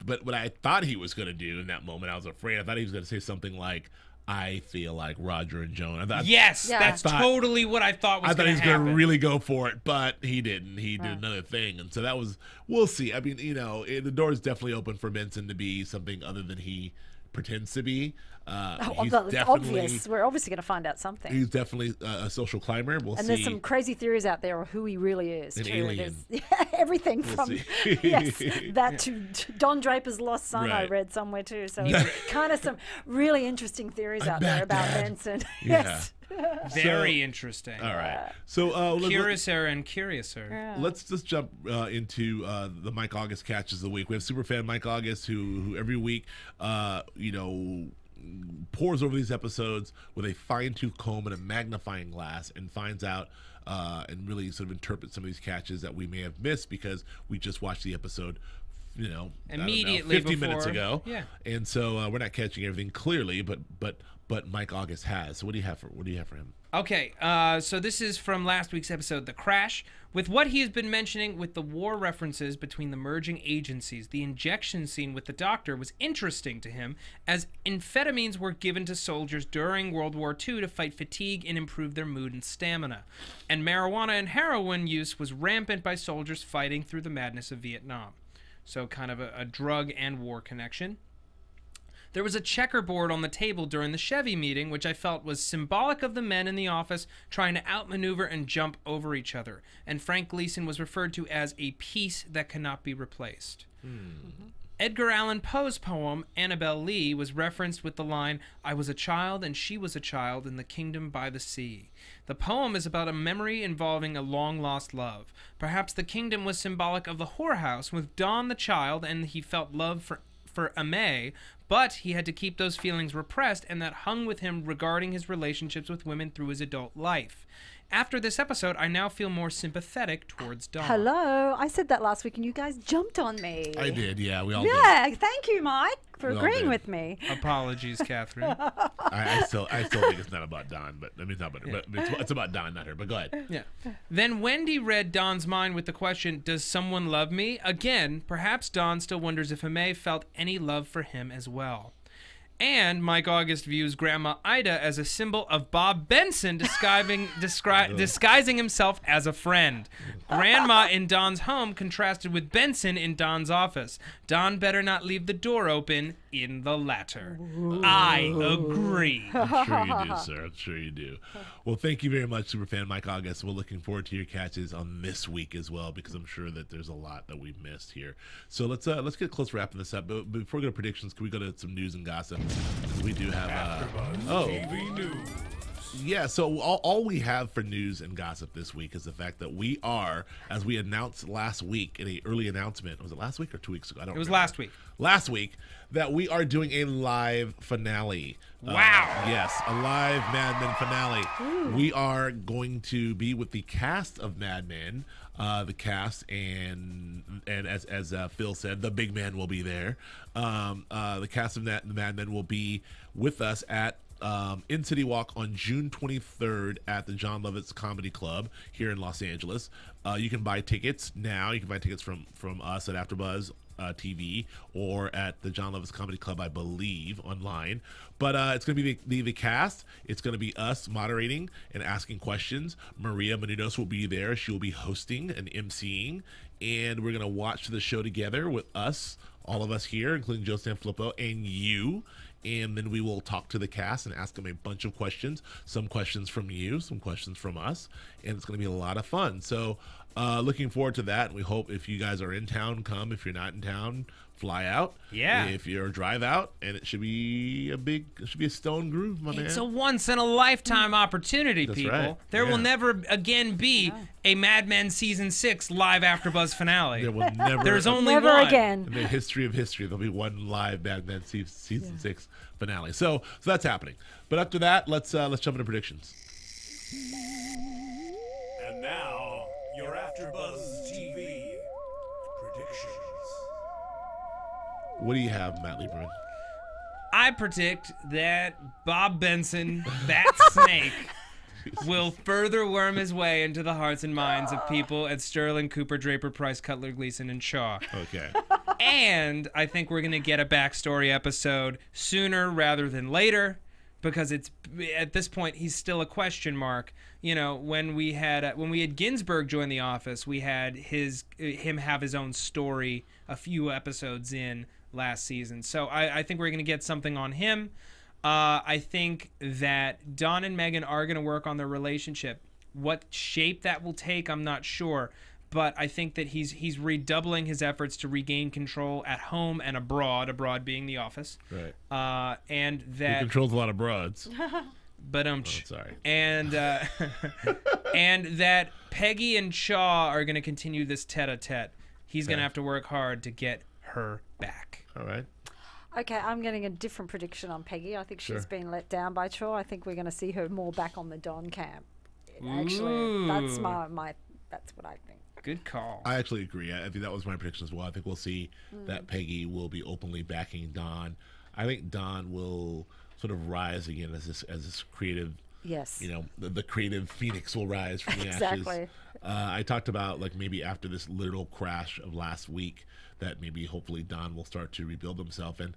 Speaker 6: but what I thought he was going to do in that moment, I was afraid. I thought he was going to say something like, I feel like Roger and Joan. I thought,
Speaker 4: Yes,
Speaker 5: Yeah.
Speaker 4: that's totally what I thought was
Speaker 6: I thought
Speaker 4: going
Speaker 6: he
Speaker 4: to
Speaker 6: was
Speaker 4: happen.
Speaker 6: going to really go for it, but he didn't. He did another thing. And so that was, we'll see. I mean, the door is definitely open for Benson to be something other than he pretends to be. He's
Speaker 5: It's
Speaker 6: definitely,
Speaker 5: obvious. We're obviously going to find out something.
Speaker 6: he's definitely a social climber. We'll
Speaker 5: And
Speaker 6: see.
Speaker 5: there's some crazy theories out there of who he really is.
Speaker 6: An
Speaker 5: too.
Speaker 6: alien.
Speaker 5: There's everything from
Speaker 6: see.
Speaker 5: yes, that to Don Draper's lost son. I
Speaker 6: Right.
Speaker 5: read somewhere too. So kind of some really interesting theories out
Speaker 6: back,
Speaker 5: there about
Speaker 6: Dad.
Speaker 5: Benson.
Speaker 6: Yeah.
Speaker 5: Yes.
Speaker 4: Very interesting.
Speaker 6: All right. So
Speaker 4: Curiouser and curiouser.
Speaker 6: let's just jump into the Mike August catches of the week. We have superfan Mike August who every week, pours over these episodes with a fine-tooth comb and a magnifying glass and finds out and really sort of interprets some of these catches that we may have missed because we just watched the episode
Speaker 4: Immediately
Speaker 6: 50 minutes
Speaker 4: before.
Speaker 6: ago.
Speaker 4: Yeah.
Speaker 6: And so we're not catching everything clearly, but Mike August has. So what do you have for him?
Speaker 4: Okay, so this is from last week's episode, The Crash. With what he has been mentioning with the war references between the merging agencies, the injection scene with the doctor was interesting to him, as amphetamines were given to soldiers during World War II to fight fatigue and improve their mood and stamina. And marijuana and heroin use was rampant by soldiers fighting through the madness of Vietnam. So kind of a drug and war connection. There was a checkerboard on the table during the Chevy meeting, which I felt was symbolic of the men in the office trying to outmaneuver and jump over each other. And Frank Gleason was referred to as a piece that cannot be replaced. Edgar Allan Poe's poem, Annabel Lee, was referenced with the line, "I was a child and she was a child in the kingdom by the sea." The poem is about a memory involving a long-lost love. Perhaps the kingdom was symbolic of the whorehouse with Don the child, and he felt love for Aimee, but he had to keep those feelings repressed, and that hung with him regarding his relationships with women through his adult life. After this episode, I now feel more sympathetic towards Don.
Speaker 5: Hello. I said that last week and you guys jumped on me.
Speaker 6: I did, yeah. We all did.
Speaker 5: Yeah, thank you, Mike, for
Speaker 6: We all
Speaker 5: agreeing
Speaker 6: did.
Speaker 5: with me.
Speaker 4: Apologies, Catherine.
Speaker 6: I still think it's not about Don, but I mean, it's not about her, but it's about Don, not her. But go ahead.
Speaker 4: Yeah. Then Wendy read Don's mind with the question, "Does someone love me?" Again, perhaps Don still wonders if Aimee felt any love for him as well. And Mike August views Grandma Ida as a symbol of Bob Benson disguising himself as a friend. Grandma in Don's home contrasted with Benson in Don's office. Don better not leave the door open in the latter. I agree.
Speaker 6: I'm sure you do, sir. I'm sure you do. Well, thank you very much, Superfan Mike August. We're looking forward to your catches on this week as well, because I'm sure that there's a lot that we've missed here. So let's get close to wrapping this up. But before we go to predictions, can we go to some news and gossip? We do have
Speaker 1: TV News.
Speaker 6: yeah, so all we have for news and gossip this week is the fact that we are, as we announced last week in an early announcement, was it last week or 2 weeks ago? I don't
Speaker 4: It was
Speaker 6: remember.
Speaker 4: last week.
Speaker 6: Last week, that we are doing a live finale.
Speaker 4: Wow.
Speaker 6: Yes, a live Mad Men finale.
Speaker 5: Ooh.
Speaker 6: We are going to be with the cast of Mad Men. The cast and as Phil said, the big man will be there. The cast of the Mad Men will be with us at in City Walk on June 23rd at the John Lovitz Comedy Club here in Los Angeles. You can buy tickets now. You can buy tickets from us at AfterBuzz TV or at the John Lovitz Comedy Club, I believe, online. But it's going to be the cast. It's going to be us moderating and asking questions. Maria Menounos will be there. She will be hosting and emceeing. And we're going to watch the show together with us, all of us here, including Joe Sanfilippo and you. And then we will talk to the cast and ask them a bunch of questions. Some questions from you, some questions from us. And it's going to be a lot of fun. So looking forward to that. And we hope if you guys are in town, come. If you're not in town, fly out.
Speaker 4: Yeah.
Speaker 6: If you're drive out, and it should be a stone groove, my man.
Speaker 4: It's a once-in-a-lifetime opportunity,
Speaker 6: That's
Speaker 4: people.
Speaker 6: right.
Speaker 4: There will
Speaker 6: Yeah.
Speaker 4: never again be a Mad Men Season 6 live AfterBuzz finale.
Speaker 6: There will never.
Speaker 4: There's only
Speaker 5: Never
Speaker 4: one.
Speaker 5: again.
Speaker 6: In the history of history, there'll be one live Mad Men season 6 finale. So that's happening. But up to that, let's jump into predictions.
Speaker 1: And now, your AfterBuzz TV predictions.
Speaker 6: What do you have, Matt Lieberman?
Speaker 4: I predict that Bob Benson, that snake, will further worm his way into the hearts and minds of people at Sterling, Cooper, Draper, Price, Cutler, Gleason, and Shaw.
Speaker 6: Okay.
Speaker 4: And I think we're going to get a backstory episode sooner rather than later, because it's at this point he's still a question mark. You know, when we had Ginsburg join the office, we had him have his own story a few episodes in last season. So I think we're going to get something on him. I think that Don and Megan are going to work on their relationship. What shape that will take, I'm not sure. But I think that he's redoubling his efforts to regain control at home and abroad being the office.
Speaker 6: Right.
Speaker 4: And
Speaker 6: He
Speaker 4: that...
Speaker 6: controls a lot of broads.
Speaker 4: But
Speaker 6: sorry.
Speaker 4: And and that Peggy and Shaw are going to continue this tete-a-tete. He's going to have to work hard to get her back.
Speaker 6: All right.
Speaker 5: Okay, I'm getting a different prediction on Peggy. I think she's been let down by Shaw. I think we're going to see her more back on the Don camp. Actually, that's
Speaker 4: Ooh.
Speaker 5: my That's what I think.
Speaker 4: Good call.
Speaker 6: I actually agree. I think that was my prediction as well. I think we'll see that Peggy will be openly backing Don. I think Don will sort of rise again as this creative.
Speaker 5: Yes.
Speaker 6: You know, the creative phoenix will rise from the
Speaker 5: Exactly.
Speaker 6: ashes. I talked about like maybe after this literal crash of last week that maybe hopefully Don will start to rebuild himself. And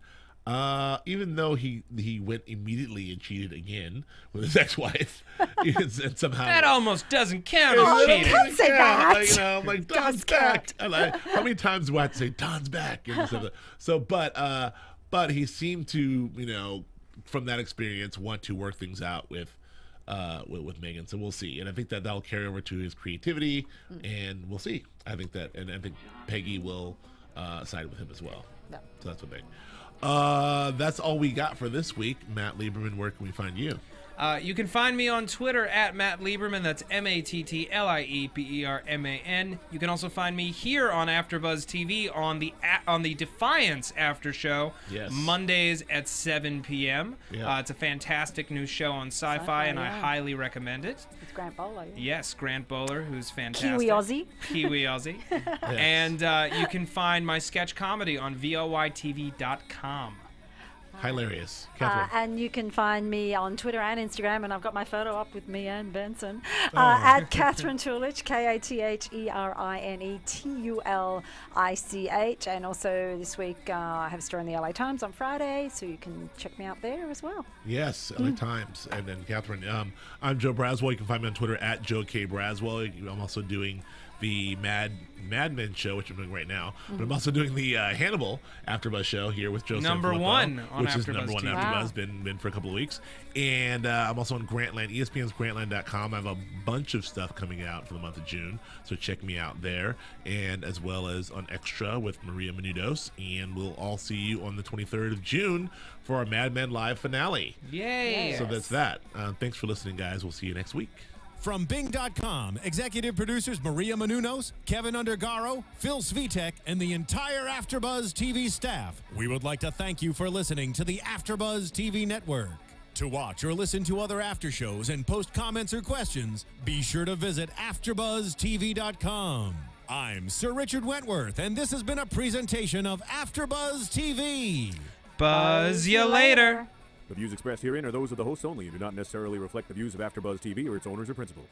Speaker 6: even though he went immediately and cheated again with his ex-wife, and somehow
Speaker 4: That almost doesn't count as
Speaker 5: Oh,
Speaker 4: cheating.
Speaker 5: can't say that.
Speaker 6: Like, you know, I'm like Don's
Speaker 5: Does
Speaker 6: back.
Speaker 5: count.
Speaker 6: And how many times do I have to say Don's back? And so, but he seemed to, you know, from that experience, want to work things out with Megan. So we'll see, and I think that'll carry over to his creativity, and we'll see. I think Peggy will side with him as well.
Speaker 5: No.
Speaker 6: So that's what that's all we got for this week. Matt Lieberman, where can we find you?
Speaker 4: You can find me on Twitter at Matt Lieberman. That's MattLieberman. You can also find me here on AfterBuzz TV on the Defiance After Show.
Speaker 6: Yes.
Speaker 4: Mondays at 7 p.m.
Speaker 6: Yeah.
Speaker 4: It's a fantastic new show on Sci-Fi,
Speaker 5: Sci-Fi,
Speaker 4: and I
Speaker 5: yeah.
Speaker 4: highly recommend it.
Speaker 5: It's Grant Bowler. Yeah.
Speaker 4: Yes, Grant Bowler, who's fantastic.
Speaker 5: Kiwi Aussie.
Speaker 4: Kiwi Aussie. And you can find my sketch comedy on VOYTV.com.
Speaker 6: Hilarious, Catherine.
Speaker 5: And you can find me on Twitter and Instagram, and I've got my photo up with me and Benson, at Katherine Tulich, KATHERINETULICH. And also this week I have a story in the LA Times on Friday, so you can check me out there as well.
Speaker 6: Yes, LA Times. And then Catherine, I'm Joe Braswell. You can find me on Twitter at Joe K. Braswell. I'm also doing the Mad Men show, which I'm doing right now. But I'm also doing the Hannibal AfterBuzz show here with Joe
Speaker 4: Number
Speaker 6: Sanfilippo,
Speaker 4: one on
Speaker 6: which is
Speaker 4: AfterBuzz
Speaker 6: number one
Speaker 4: TV.
Speaker 6: AfterBuzz. Been for a couple of weeks. And I'm also on Grantland, ESPN's Grantland.com. I have a bunch of stuff coming out for the month of June, so check me out there. And as well as on Extra with Maria Menounos. And we'll all see you on the 23rd of June for our Mad Men live finale.
Speaker 4: Yay!
Speaker 6: So that's that. Thanks for listening, guys. We'll see you next week.
Speaker 1: From Bing.com, executive producers Maria Menounos, Kevin Undergaro, Phil Svitek, and the entire AfterBuzz TV staff, we would like to thank you for listening to the AfterBuzz TV network. To watch or listen to other after shows and post comments or questions, be sure to visit AfterBuzzTV.com. I'm Sir Richard Wentworth, and this has been a presentation of AfterBuzz TV.
Speaker 4: Buzz you later.
Speaker 7: The views expressed herein are those of the hosts only and do not necessarily reflect the views of AfterBuzz TV or its owners or principals.